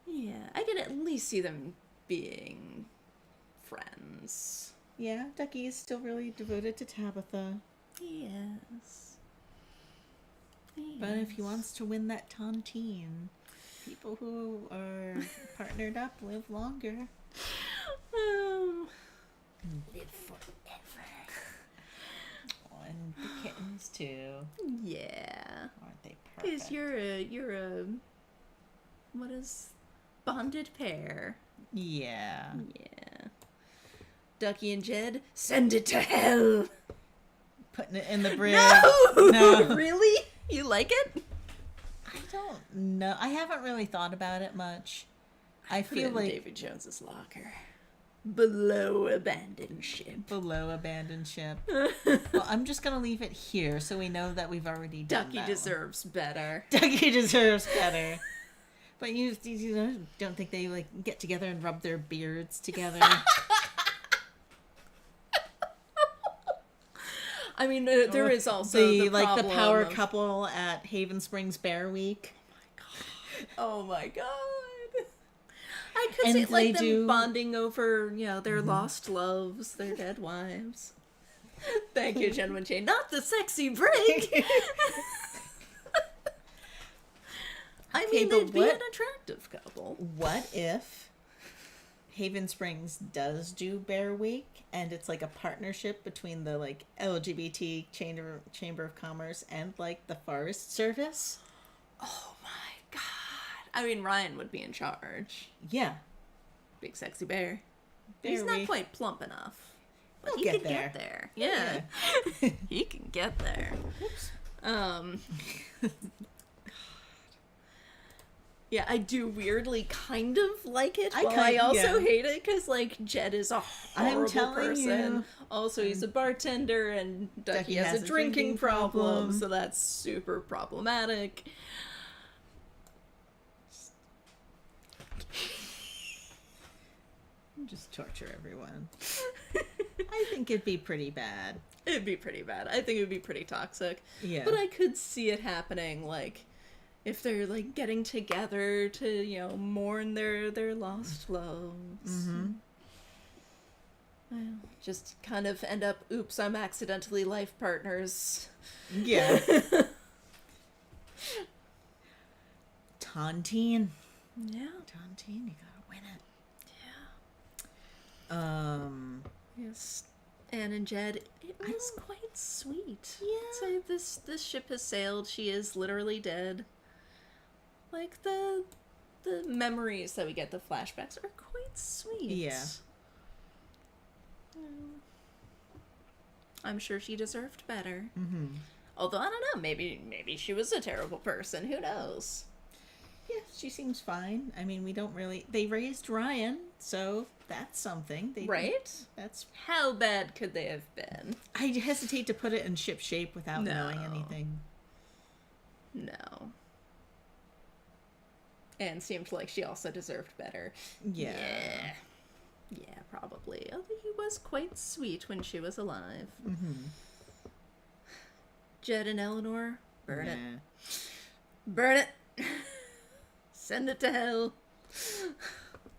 Yeah, I can at least see them being friends. Yeah, Ducky is still really devoted to Tabitha. Yes. But if he wants to win that tontine, people who are partnered up live longer. Live forever. Oh, and the kittens too. Yeah. Aren't they perfect? Because you're a what is bonded pair. Yeah. Yeah. Ducky and Jed, send it to hell. Putting it in the bridge. No! No. Really? You like it? I don't know. I haven't really thought about it much. I Put it feel in like David Jones's locker. Below abandoned ship. below abandoned ship. Well, I'm just gonna leave it here so we know that we've already done Ducky that deserves better. one. Ducky deserves better. But you know, don't think they like get together and rub their beards together? I mean, there is also the like the problem power of- couple at Haven Springs Bear Week. Oh my god. I could And see like they them do- bonding over, their lost loves, their dead wives. Thank you, Gentleman Jane. Not the sexy break. I Okay, mean, but they'd be what- an attractive couple. What if Haven Springs does do Bear Week and it's like a partnership between the like LGBT Chamber of Commerce and like the Forest Service? Oh my god. I mean, Ryan would be in charge. Yeah. Big sexy bear. Bear He's not Week. quite plump enough. But He'll he get can there. get there. Yeah. He can get there. Yeah, I do weirdly kind of like it, while I also hate it because like Jed is a horrible telling person. you. Also, he's a bartender, and Ducky has a drinking problem, so that's super problematic. Just torture everyone. I think it'd be pretty bad. It'd be pretty bad. I think it would be pretty toxic. Yeah. But I could see it happening, like, if they're, like, getting together to, mourn their lost loves. Mm-hmm. Well, just kind of end up, oops, I'm accidentally life partners. Yeah. Tontine. Yeah. Tontine, you gotta win it. Yeah. Yes. Anne and Jed, it was quite sweet. Yeah. So this ship has sailed. She is literally dead. Like the memories that we get, the flashbacks, are quite sweet. Yeah. I'm sure she deserved better. Mm-hmm. Although I don't know, maybe she was a terrible person. Who knows? Yeah, she seems fine. I mean, we don't really... They raised Ryan, so that's something. Right? That's... How bad could they have been? I hesitate to put it in ship shape without knowing anything. No. Anne seemed like she also deserved better. Yeah. Yeah, probably. Although he was quite sweet when she was alive. Mm-hmm. Jed and Eleanor, burn it. Nah. Burn it! Send it to hell.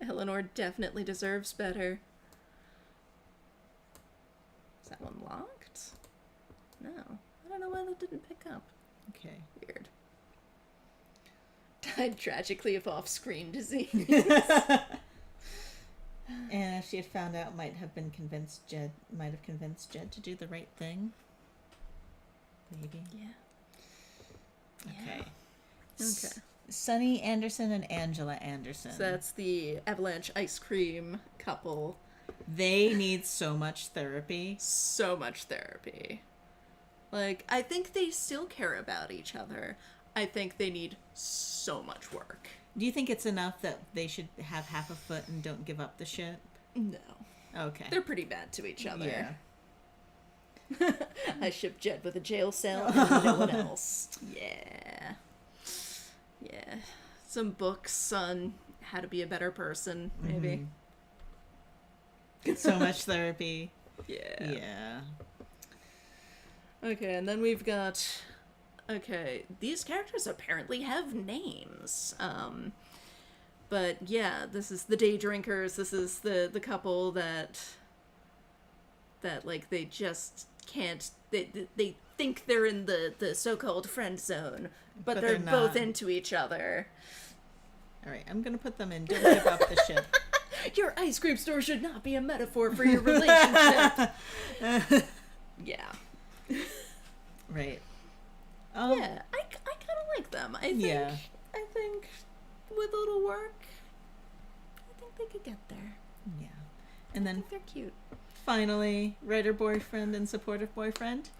Eleanor definitely deserves better. Is that one locked? No. I don't know why that didn't pick up. Okay. Weird. Died tragically of off-screen disease. And if she had found out, might have convinced Jed to do the right thing. Maybe. Yeah. Okay. Okay. Sunny Anderson and Angela Anderson. So that's the Avalanche ice cream couple. They need so much therapy. So much therapy. Like, I think they still care about each other. I think they need so much work. Do you think it's enough that they should have half a foot and don't give up the ship? No. Okay. They're pretty bad to each other. Yeah. I ship Jed with a jail cell and no one else. Yeah. Yeah. Some books on how to be a better person, maybe. So much therapy. Yeah. Yeah. Okay, and then we've got... Okay, these characters apparently have names. But yeah, this is the day drinkers. This is the couple that like, they just can't... They think they're in the so-called friend zone, but they're both into each other. All right, I'm going to put them in. Don't give up the ship. Your ice cream store should not be a metaphor for your relationship. Yeah. Right. Yeah, I kind of like them. I think with a little work, I think they could get there. Yeah. And then they're cute. Finally, writer boyfriend and supportive boyfriend.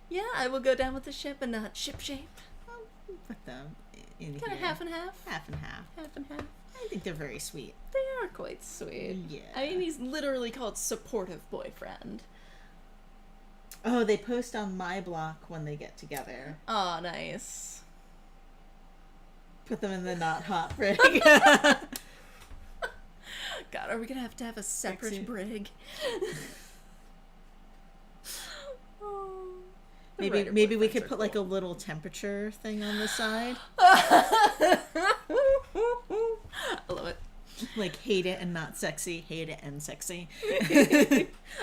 Yeah, I will go down with the ship and not ship shape. I'll put them in Kind of here. half and half. Half and half. Half and half. I think they're very sweet. They are quite sweet. Yeah. I mean, he's literally called supportive boyfriend. Oh, they post on my block when they get together. Oh, nice. Put them in the not hot brig. God, are we gonna have to have a separate Sexy. brig? Oh, the Maybe writer we boyfriends could are put like a cool. little temperature thing on the side. I love it. Like hate it and not sexy, hate it and sexy.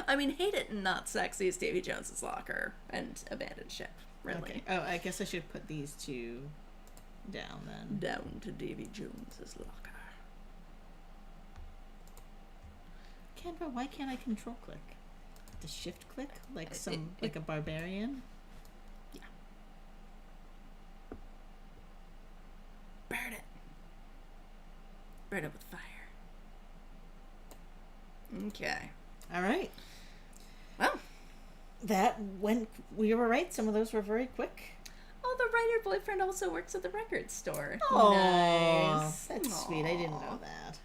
I mean, hate it and not sexy is Davy Jones's locker and abandoned ship. Really. Okay. Oh, I guess I should put these two down then. Down to Davy Jones's locker. Canva, why can't I control click? The shift click like like a barbarian? Yeah. Burn it. Burn it with fire. Okay. All right. Well, That went. We were right. Some of those were very quick. oh, the writer boyfriend also works at the record store. Oh, Nice. that's Aw. sweet. I didn't know that.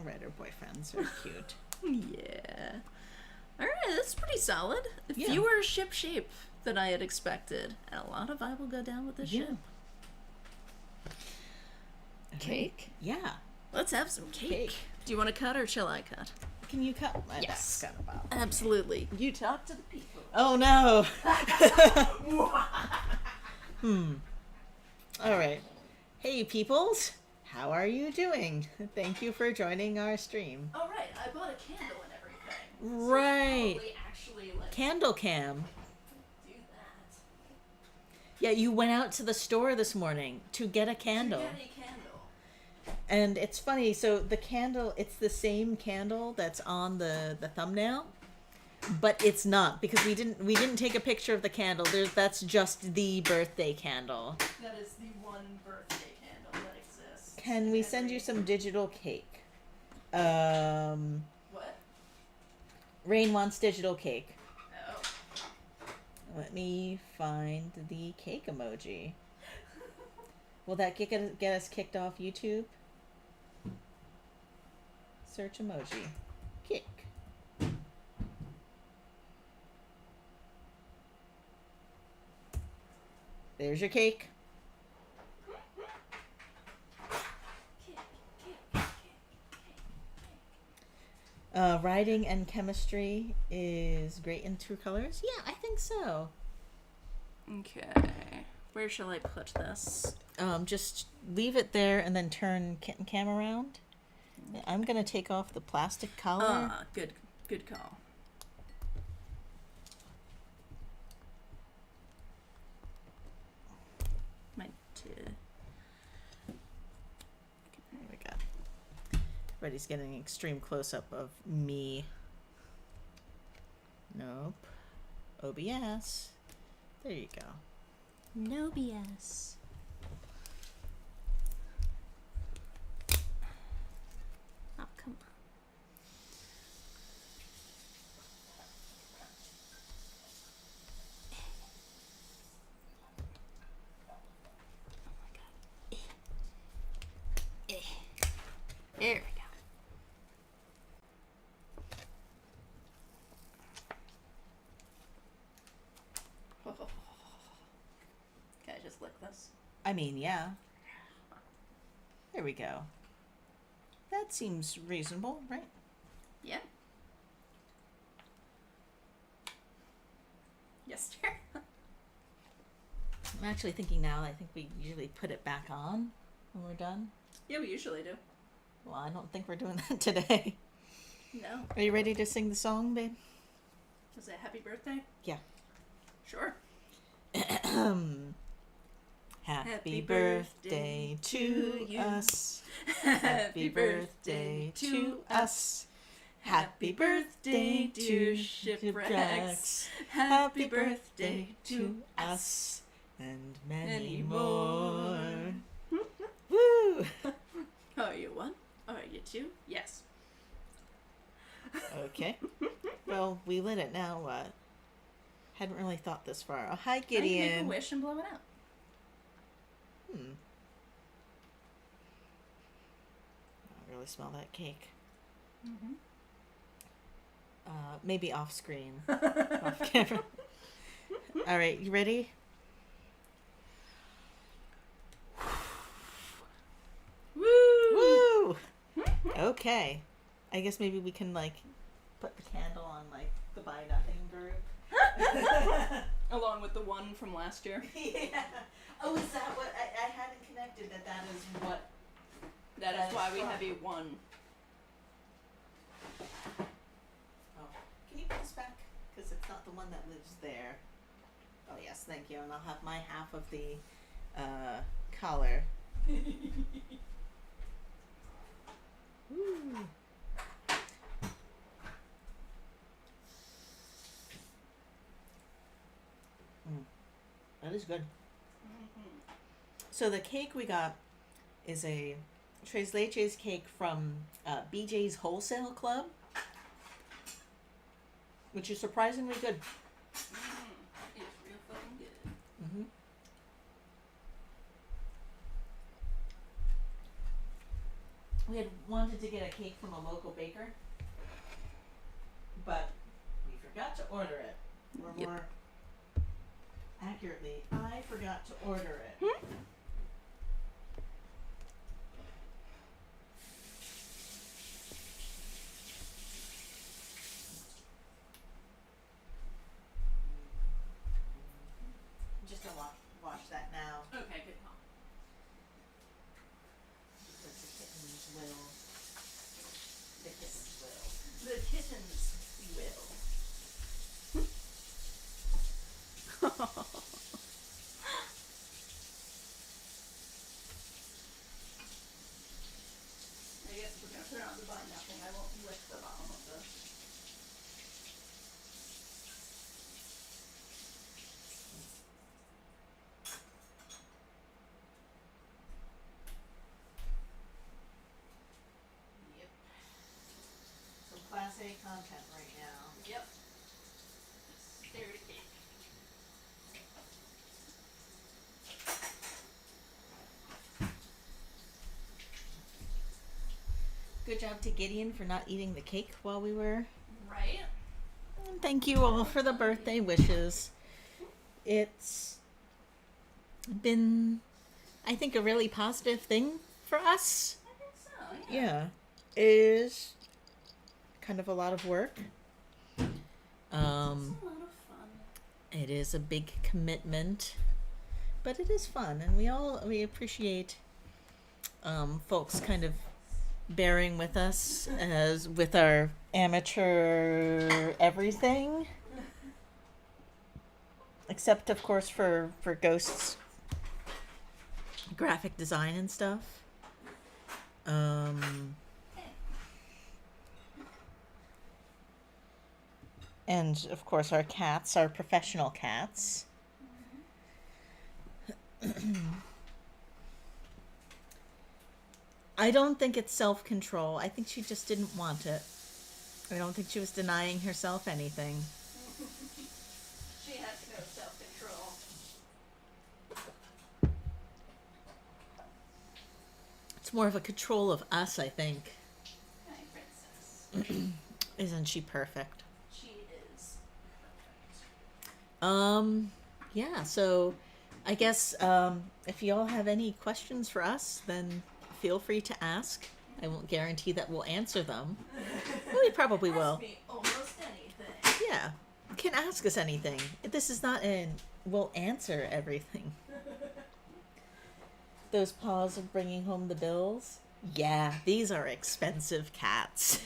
Writer boyfriends are cute. Yeah. Alright, that's pretty solid. Yeah. Fewer ship shape than I had expected. And a lot of I will go down with the Yeah. ship. Cake? Yeah. Let's have some cake. Do you want to cut or shall I cut? Can you cut? Yes. Cut about. Absolutely. You talk to the people. Oh no. All right. Hey peoples, how are you doing? Thank you for joining our stream. All right, I bought a candle and everything. Right. So actually, like, Candle cam. do that. Yeah, you went out to the store this morning to get a candle. To get a candle. And it's funny, so the candle, it's the same candle that's on the thumbnail, but it's not because we didn't take a picture of the candle. That's just the birthday candle. That is the one birthday candle that exists. Can we send you some digital cake? What? Rain wants digital cake. Oh. Let me find the cake emoji. Will that get us kicked off YouTube? Search emoji. Cake. There's your cake. Writing and chemistry is great in True Colors. Yeah, I think so. Okay. Where shall I put this? Just leave it there and then turn kitten cam around. I'm gonna take off the plastic collar. Ah, good call. Might. There we go. Everybody's getting an extreme close up of me. Nope. OBS. There you go. No BS. Oh, come on. Oh my I mean, yeah. There we go. That seems reasonable, right? Yeah. Yes, dear. I'm actually thinking now, I think we usually put it back on when we're done. Yeah, we usually do. Well, I don't think we're doing that today. No. Are you ready to sing the song, babe? Was it Happy Birthday? Yeah. Sure. Happy birthday to you. us. Happy birthday to us. Happy birthday to shipwrecks. Happy birthday to us. And many more. Woo! Are you one? Are you two? Yes. Okay. Well, we lit it now. What? Hadn't really thought this far. Oh, hi, I can make a Gideon. wish and blow it out. I really smell that cake. Mm-hmm. Maybe off screen. Off camera. All right, you ready? Woo! Woo! Okay. I guess maybe we can, like, put the candle on, like, the Buy Nothing group. Along with the one from last year. Yeah. Oh, is that what? I hadn't connected that is what. That is why we have a one. Oh. Can you put this back? Because it's not the one that lives there. Oh, yes, thank you. And I'll have my half of the collar. Woo. That is good. Mm-hmm. So the cake we got is a Tres Leches cake from BJ's Wholesale Club, which is surprisingly good. It's real fucking good. Mm-hmm. We had wanted to get a cake from a local baker, but we forgot to order it. Or Yep. more accurately, I forgot to order it. Just gonna wash that now. Okay, good call. Because the kittens will. The kittens will. The kittens will. I guess we're gonna put it on the Buy Nothing. I won't lick the bottom of this. Yep. Some Class A content right now. Yep. Dairy cake. Good job to Gideon for not eating the cake while we were. Right? And thank you all for the birthday wishes. It's been, I think, a really positive thing for us. I think so. Yeah. It is kind of a lot of work. It's a lot of fun. It is a big commitment, but it is fun, and we appreciate folks kind of bearing with us as with our amateur everything, except of course for Ghost's graphic design and stuff. And of course our cats, our professional cats. I don't think it's self-control. I think she just didn't want it. I don't think she was denying herself anything. She has no self-control. It's more of a control of us, I think. My princess. Isn't she perfect? She is perfect. Yeah, so I guess if you all have any questions for us, then feel free to ask. I won't guarantee that we'll answer them. Well, we probably will. Ask me almost anything. Yeah. Can ask us anything. This is not an we'll answer everything. Those paws of bringing home the bills? Yeah, these are expensive cats.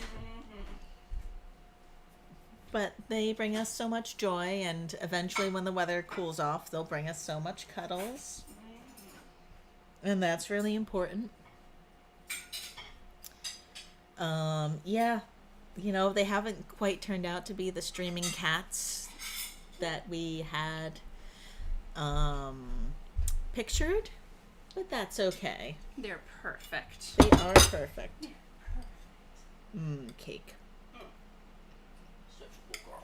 But they bring us so much joy, and eventually when the weather cools off, they'll bring us so much cuddles. And that's really important. Yeah, you know, they haven't quite turned out to be the streaming cats that we had pictured, but that's okay. They're perfect. They are perfect. Cake. Such a cool girl.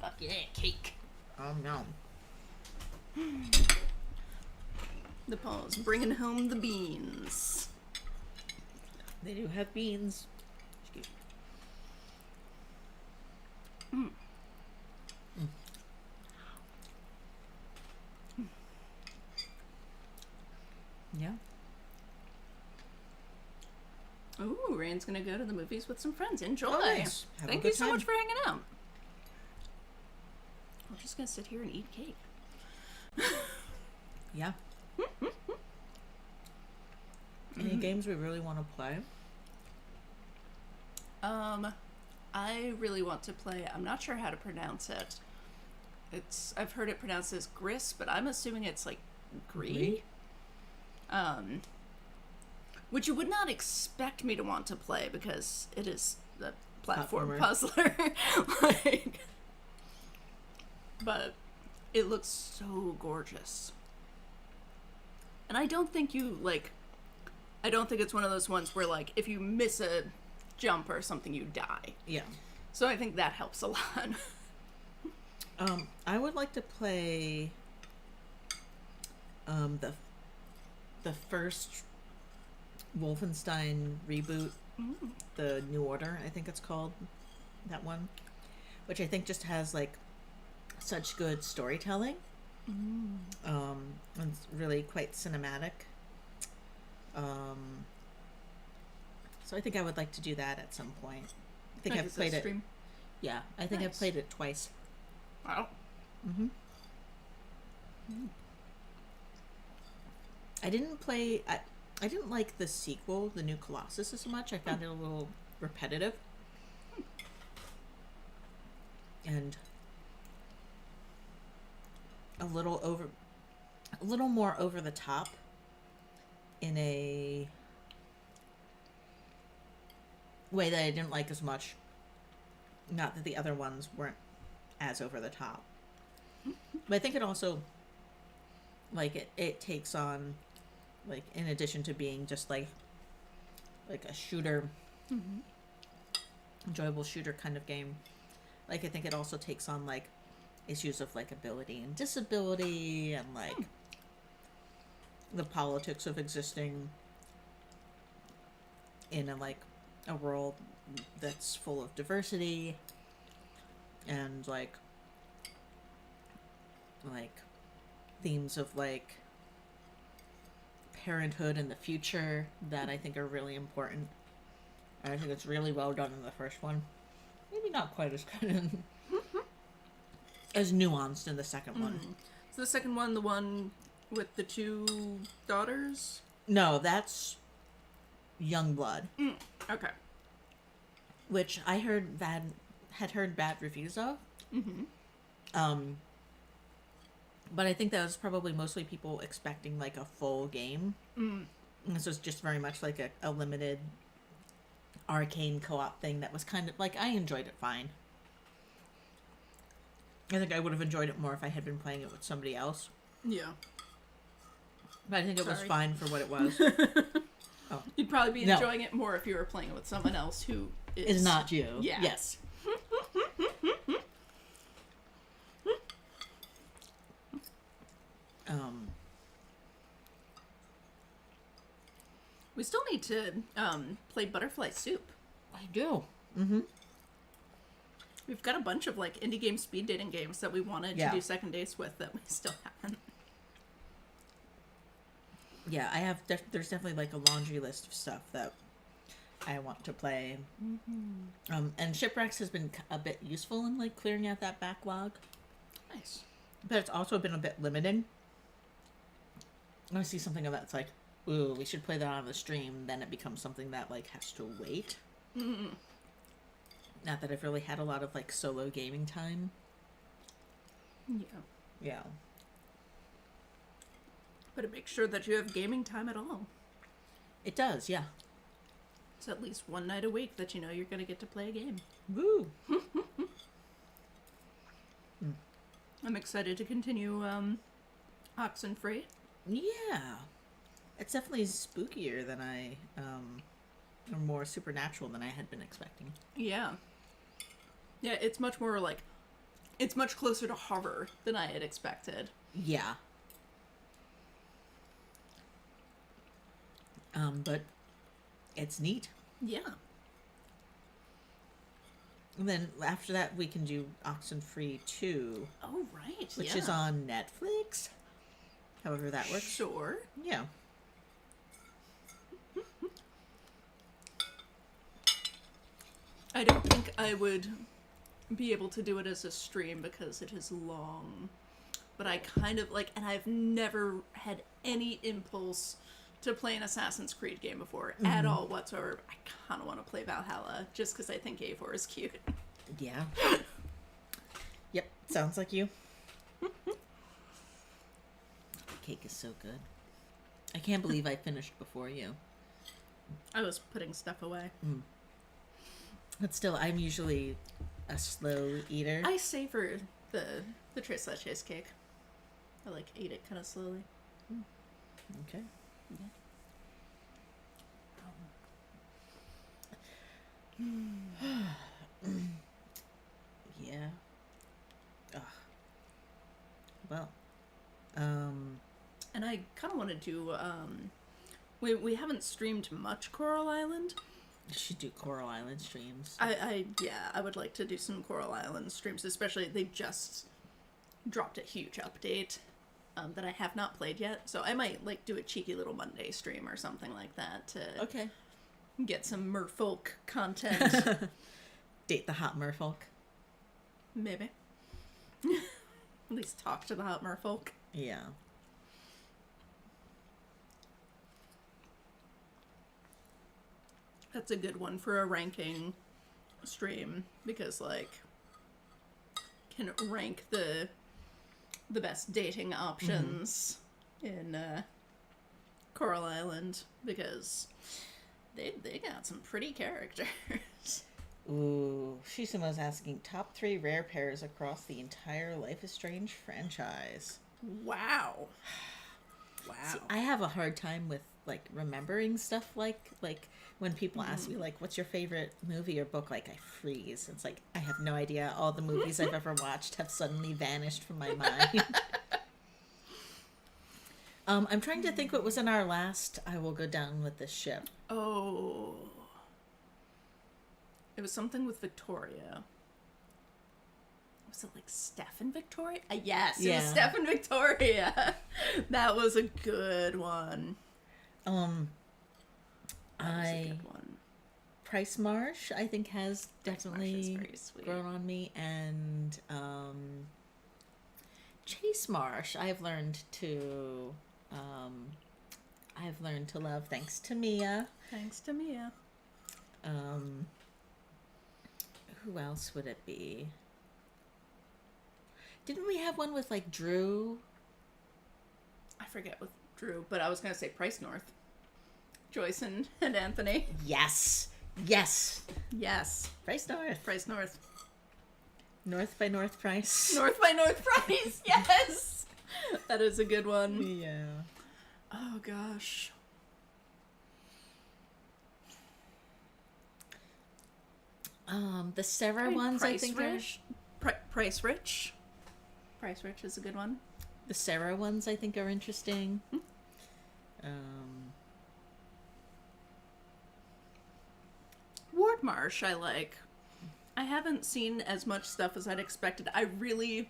Fuck yeah, cake. Oh no. The paws bringing home the beans. They do have beans. Yeah. Ooh, Rain's gonna go to the movies with some friends. Enjoy. Oh, nice. Have a Thank good you so time. much for hanging out. We're just gonna sit here and eat cake. Yeah. Any games we really want to play? I really want to play. I'm not sure how to pronounce it. I've heard it pronounced as Gris, but I'm assuming it's like Gree. Which you would not expect me to want to play because it is the platform puzzler. Like, but it looks so gorgeous. And I don't think I don't think it's one of those ones where, like, if you miss a jump or something, you die. Yeah. So I think that helps a lot. I would like to play the first Wolfenstein reboot, the New Order, I think it's called, that one, which I think just has like such good storytelling. It's really quite cinematic. So I think I would like to do that at some point. I think I've played it. Stream? Yeah, I think I've Nice. played it twice. Wow. I didn't like the sequel, the new Colossus, as much. I found it a little repetitive. And a little more over the top in a way that I didn't like as much. Not that the other ones weren't as over the top. But I think it also, like, it takes on, like, in addition to being just like a shooter, enjoyable shooter kind of game, like, I think it also takes on, like, issues of, like, ability and disability and, like, the politics of existing in a world that's full of diversity and, like themes of, like, parenthood in the future that I think are really important. And I think it's really well done in the first one. Maybe not quite as good as nuanced in the second one. So the second one, the one with the two daughters? No, that's Youngblood, Okay. which I had heard bad reviews of. But I think that was probably mostly people expecting, like, a full game. And this was just very much like a limited arcane co-op thing that was kind of, like, I enjoyed it fine. I think I would have enjoyed it more if I had been playing it with somebody else. Yeah. But I think it was fine for what it was. Oh. You'd probably be enjoying it more if you were playing it with someone else who is not you. Yeah. Yes. We still need to play Butterfly Soup. I do. We've got a bunch of, like, indie game speed dating games that we wanted to do second dates with that we still haven't. Yeah, I have. There's definitely like a laundry list of stuff that I want to play. And Shipwrecks has been a bit useful in like clearing out that backlog, Nice. but it's also been a bit limiting. When I see something that's like, ooh, we should play that on the stream, then it becomes something that like has to wait. Not that I've really had a lot of like solo gaming time. Yeah. Yeah. But it makes sure that you have gaming time at all. It does, yeah. It's at least one night a week that you know you're going to get to play a game. Woo! I'm excited to continue Oxenfree. Yeah. It's definitely spookier than or more supernatural than I had been expecting. Yeah. Yeah, it's much more like, it's much closer to horror than I had expected. Yeah. But it's neat. Yeah. And then after that, we can do Oxenfree 2, Oh, right. which yeah. is on Netflix. However that works. Sure. Yeah. I don't think I would be able to do it as a stream because it is long. But I kind of like, and I've never had any impulse to play an Assassin's Creed game before at all whatsoever. I kind of want to play Valhalla just because I think Eivor is cute. Yeah. Yep. Sounds like you. The cake is so good. I can't believe I finished before you. I was putting stuff away. But still, I'm usually a slow eater. I savor the Tres Leches cake. I like ate it kind of slowly. Okay. Yeah. Ugh. Well, And I kind of wanted to, we haven't streamed much Coral Island. you should do Coral Island streams. I would like to do some Coral Island streams, especially they just dropped a huge update that I have not played yet. So I might like do a cheeky little Monday stream or something like that to Okay. get some merfolk content. Date the hot merfolk. Maybe. At least talk to the hot merfolk. Yeah. That's a good one for a ranking stream because like can rank the best dating options in Coral Island because they got some pretty characters. Ooh, Shisumo's asking top 3 rare pairs across the entire Life is Strange franchise. Wow. Wow. See, I have a hard time with like remembering stuff like when people ask me like what's your favorite movie or book, like I freeze. It's like I have no idea. All the movies I've ever watched have suddenly vanished from my mind. I'm trying to think what was in our last I Will Go Down with This Ship. Oh. It was something with Victoria. Was it like Steph and Victoria? Yes, it was Steph and Victoria. That was a good one. That was a good one. Price Marsh, I think, has definitely very sweet. grown on me, and Chase Marsh, I've learned to love thanks to Mia. Thanks to Mia. Who else would it be? Didn't we have one with like Drew? I forget with Drew, but I was gonna say Price North. Joyce and Anthony. Yes. Yes. Price North. Price North. North by North Price. North by North Price. Yes. That is a good one. Yeah. Oh gosh. The Sarah ones, I Price think. Rich. Price Rich. Price Rich is a good one. The Sarah ones, I think, are interesting. Ward Marsh, I like. I haven't seen as much stuff as I'd expected. I really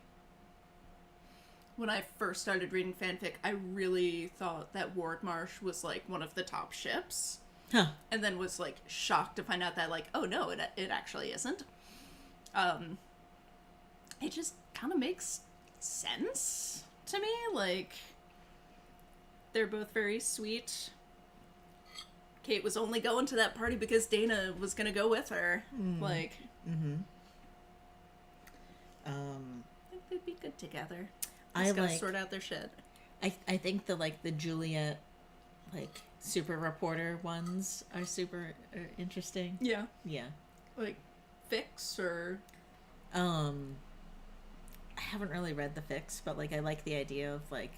when I first started reading fanfic, I really thought that Ward Marsh was, like, one of the top ships. Huh. And then was, like, shocked to find out that, like, oh, no, it actually isn't. It just kind of makes sense to me. Like, they're both very sweet. Kate was only going to that party because Dana was going to go with her. Like... I think they'd be good together. Just gotta sort out their shit. I think the Juliet, like, super reporter ones are super interesting. Yeah. Yeah. Like, fics or... I haven't really read the fics, but, like, I like the idea of, like,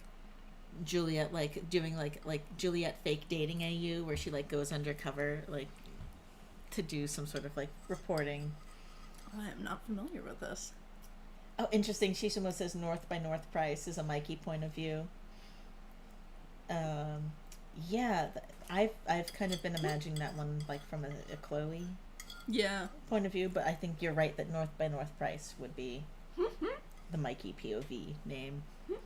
Juliet, like, doing, like Juliet fake dating AU, where she, like, goes undercover, like, to do some sort of, like, reporting. I am not familiar with this. Oh, interesting. Shishimo says North by North Price is a Mikey point of view. Yeah, I've kind of been imagining that one, like, from a Chloe point of view, but I think you're right that North by North Price would be the Mikey POV name. North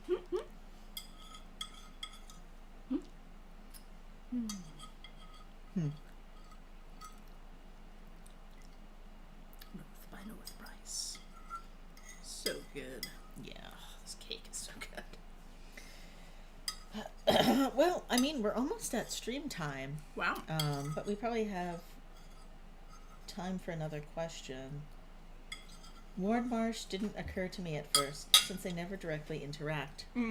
by North Price. So good. Yeah. This cake is so good. Well, I mean, we're almost at stream time. Wow. But we probably have time for another question. Ward Marsh didn't occur to me at first, since they never directly interact. Yeah.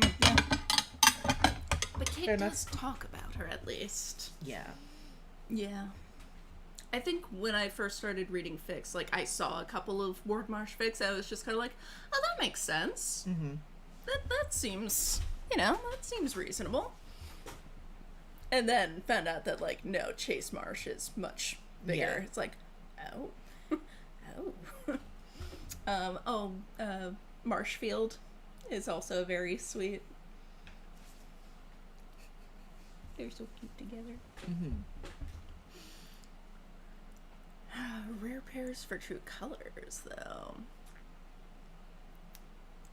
But Kate Fair does talk about her, at least. Yeah. Yeah. I think when I first started reading fics, like, I saw a couple of Ward Marsh fics, I was just kind of like, oh, that makes sense. That seems, that seems reasonable. And then found out that, like, no, Chase Marsh is much bigger. Yeah. It's like, oh. Marshfield is also very sweet. They're so cute together. Rare pairs for true colors, though.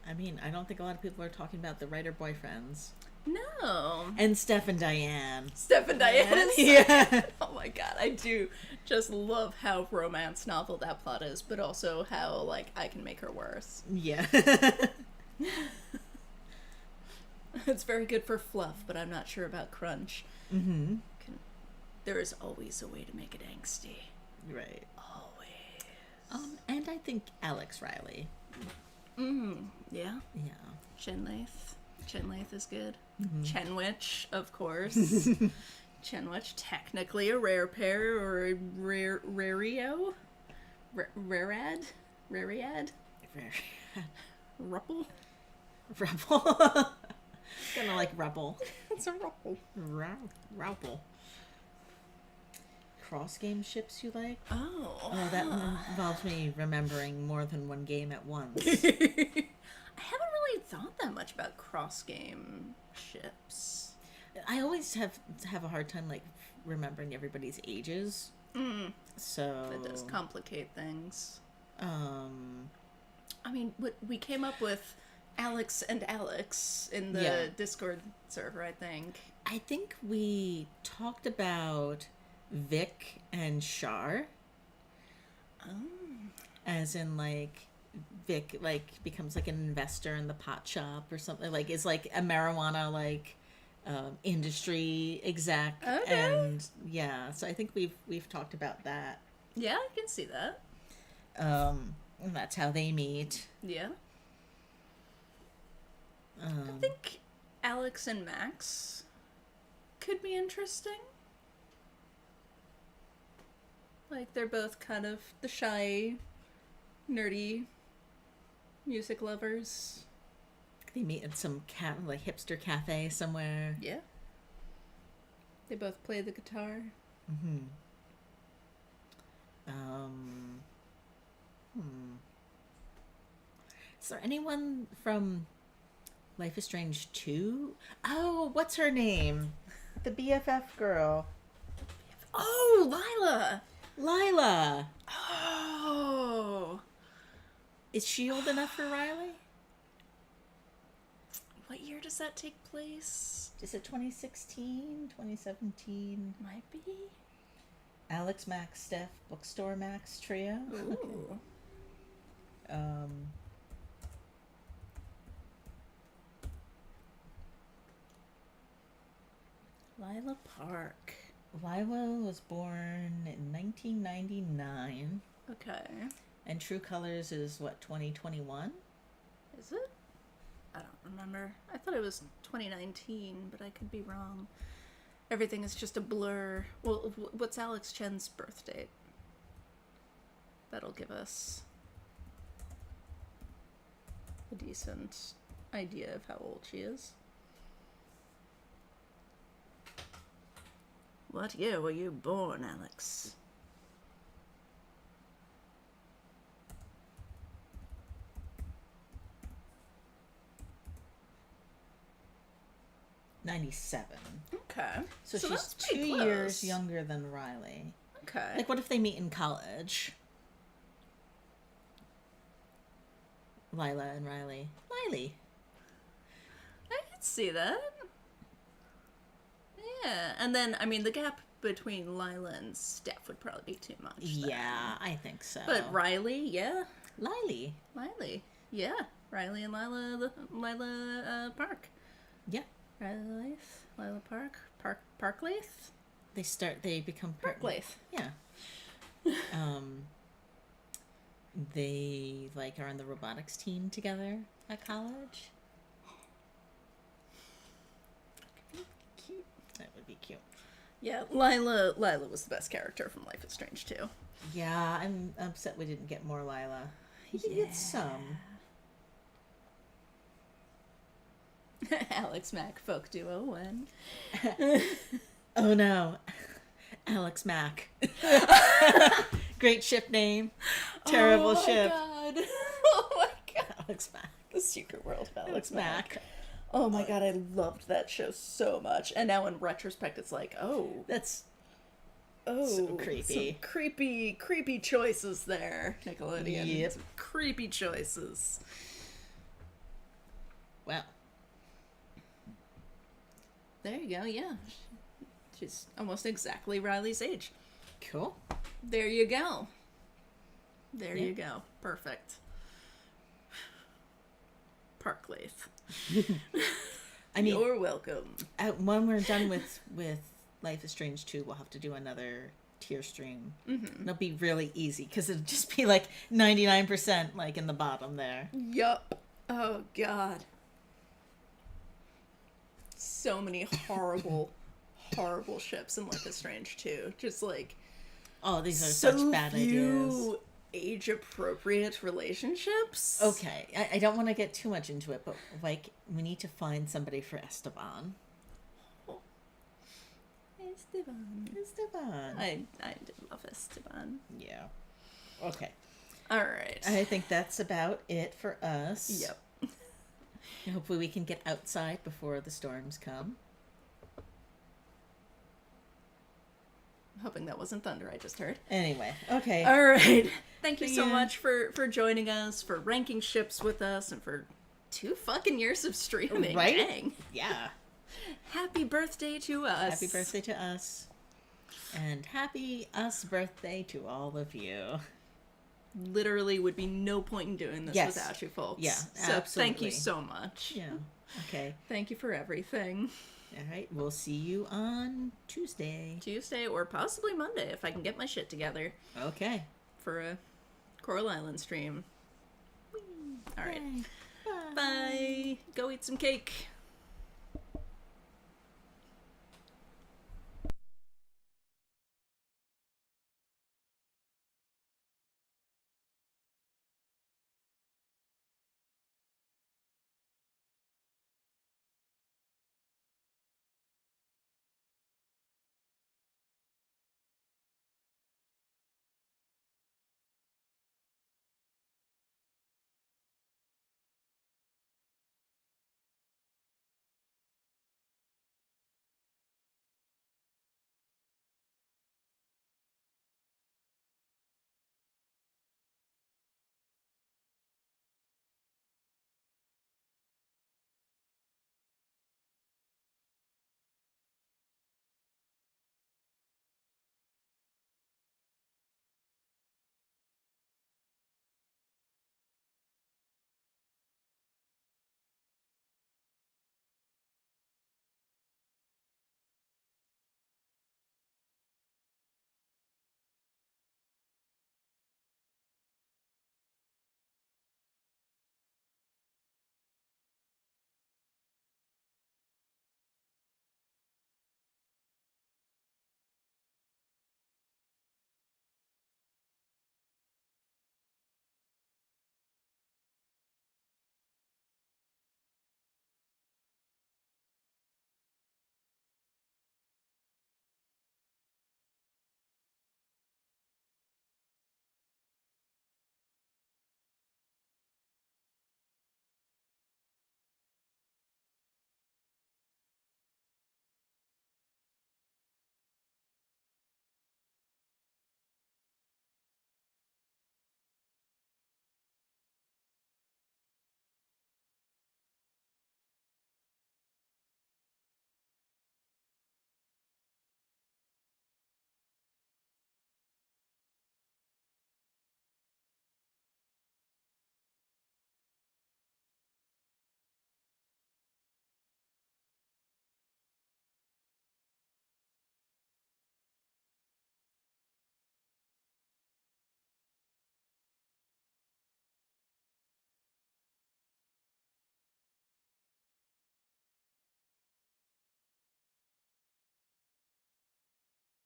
I mean, I don't think a lot of people are talking about the writer boyfriends. No. And Steph and Diane. Steph and Diane. Yeah. Oh my god, I do just love how romance novel that plot is, but also how, like, I can make her worse. Yeah. It's very good for fluff, but I'm not sure about crunch. There is always a way to make it angsty. Right. Always. And I think Alex Riley. Yeah. Yeah. Chenlaith. Chenlaith is good. Chenwich, of course. Chenwich, technically a rare pair or a rario. Rarad? Rariad? Ruppel? Rebel. Kind of like Rebel. It's a ruppel. Rebel. Cross game ships you like? Oh, that involves me remembering more than one game at once. I haven't really thought that much about cross game ships. I always have a hard time, like, remembering everybody's ages. So That does complicate things. I mean, we came up with Alex and Alex in the Discord server, I think. I think we talked about Vic and Shar. As in, like, Vic, like, becomes, like, an investor in the pot shop or something. Like, is, like, a marijuana, like, industry exec. Okay. And, yeah, so I think we've talked about that. Yeah, I can see that. And that's how they meet. Yeah. I think Alex and Max could be interesting. Like, they're both kind of the shy, nerdy music lovers. They meet at some like hipster cafe somewhere. Yeah. They both play the guitar. Is there anyone from Life is Strange 2? Oh, what's her name? The BFF girl. Oh, Lila! Oh. Is she old enough for Riley? What year does that take place? Is it 2016, 2017? Might be. Alex, Max, Steph, Bookstore Max trio. Ooh. Lila Park. Lila was born in 1999. Okay. And True Colors is what, 2021? Is it? I don't remember. I thought it was 2019, but I could be wrong. Everything is just a blur. Well, what's Alex Chen's birth date? That'll give us a decent idea of how old she is. What year were you born, Alex? '97. Okay. So that's she's pretty 2 close. years younger than Riley. Okay. Like, what if they meet in college? Lila and Riley. Lily. I could see that. Yeah. And then, I mean, the gap between Lila and Steph would probably be too much. then. Yeah, I think so. But Riley, yeah. Lily. Riley. Yeah. Riley and Lila Park. Yeah. Riley Lath. Lila Park. Park Lath? They become Park Lath. Yeah. They like are on the robotics team together at college. Cute. That would be cute. Yeah, Lila was the best character from Life is Strange too. Yeah, I'm upset we didn't get more Lila. We did get some. Alex Mack folk duo when. Oh no. Alex Mack. Great ship name. Terrible ship. Oh my god. Oh my god. Alex Mack. The Secret World of Alex Alex Mack. Mack. Oh my god, I loved that show so much. And now in retrospect, it's like, That's so creepy. Some creepy choices there, Nickelodeon. Yep. Some creepy choices. well. There you go, yeah. She's almost exactly Riley's age. Cool. There you go. There Yeah. you go. Perfect. Park Lath. I mean, You're welcome. when we're done with Life is Strange 2, we'll have to do another tier stream. Mm-hmm. It'll be really easy because it'll just be like 99% like in the bottom there. Yup. Oh god. So many horrible, horrible ships in Life is Strange 2. Just like Oh, these are so such bad ideas. few age-appropriate relationships. Okay, I don't want to get too much into it, but like we need to find somebody for Esteban. Esteban. I did love Esteban. Yeah. Okay. All right. I think that's about it for us. Yep. Hopefully we can get outside before the storms come. I'm hoping that wasn't thunder I just heard. Anyway, okay. All right. Thank you so Yeah. much for joining us, for ranking ships with us, and for 2 fucking years of streaming. Right? Dang. Yeah. Happy birthday to us. Happy birthday to us. And happy us birthday to all of you. Literally would be no point in doing this Yes. without you folks. Yeah, So thank you absolutely. so much. Yeah. Okay. Thank you for everything. All right. We'll see you on Tuesday. Tuesday or possibly Monday if I can get my shit together Okay. for a Coral Island stream. All right. Bye. Bye. Go eat some cake.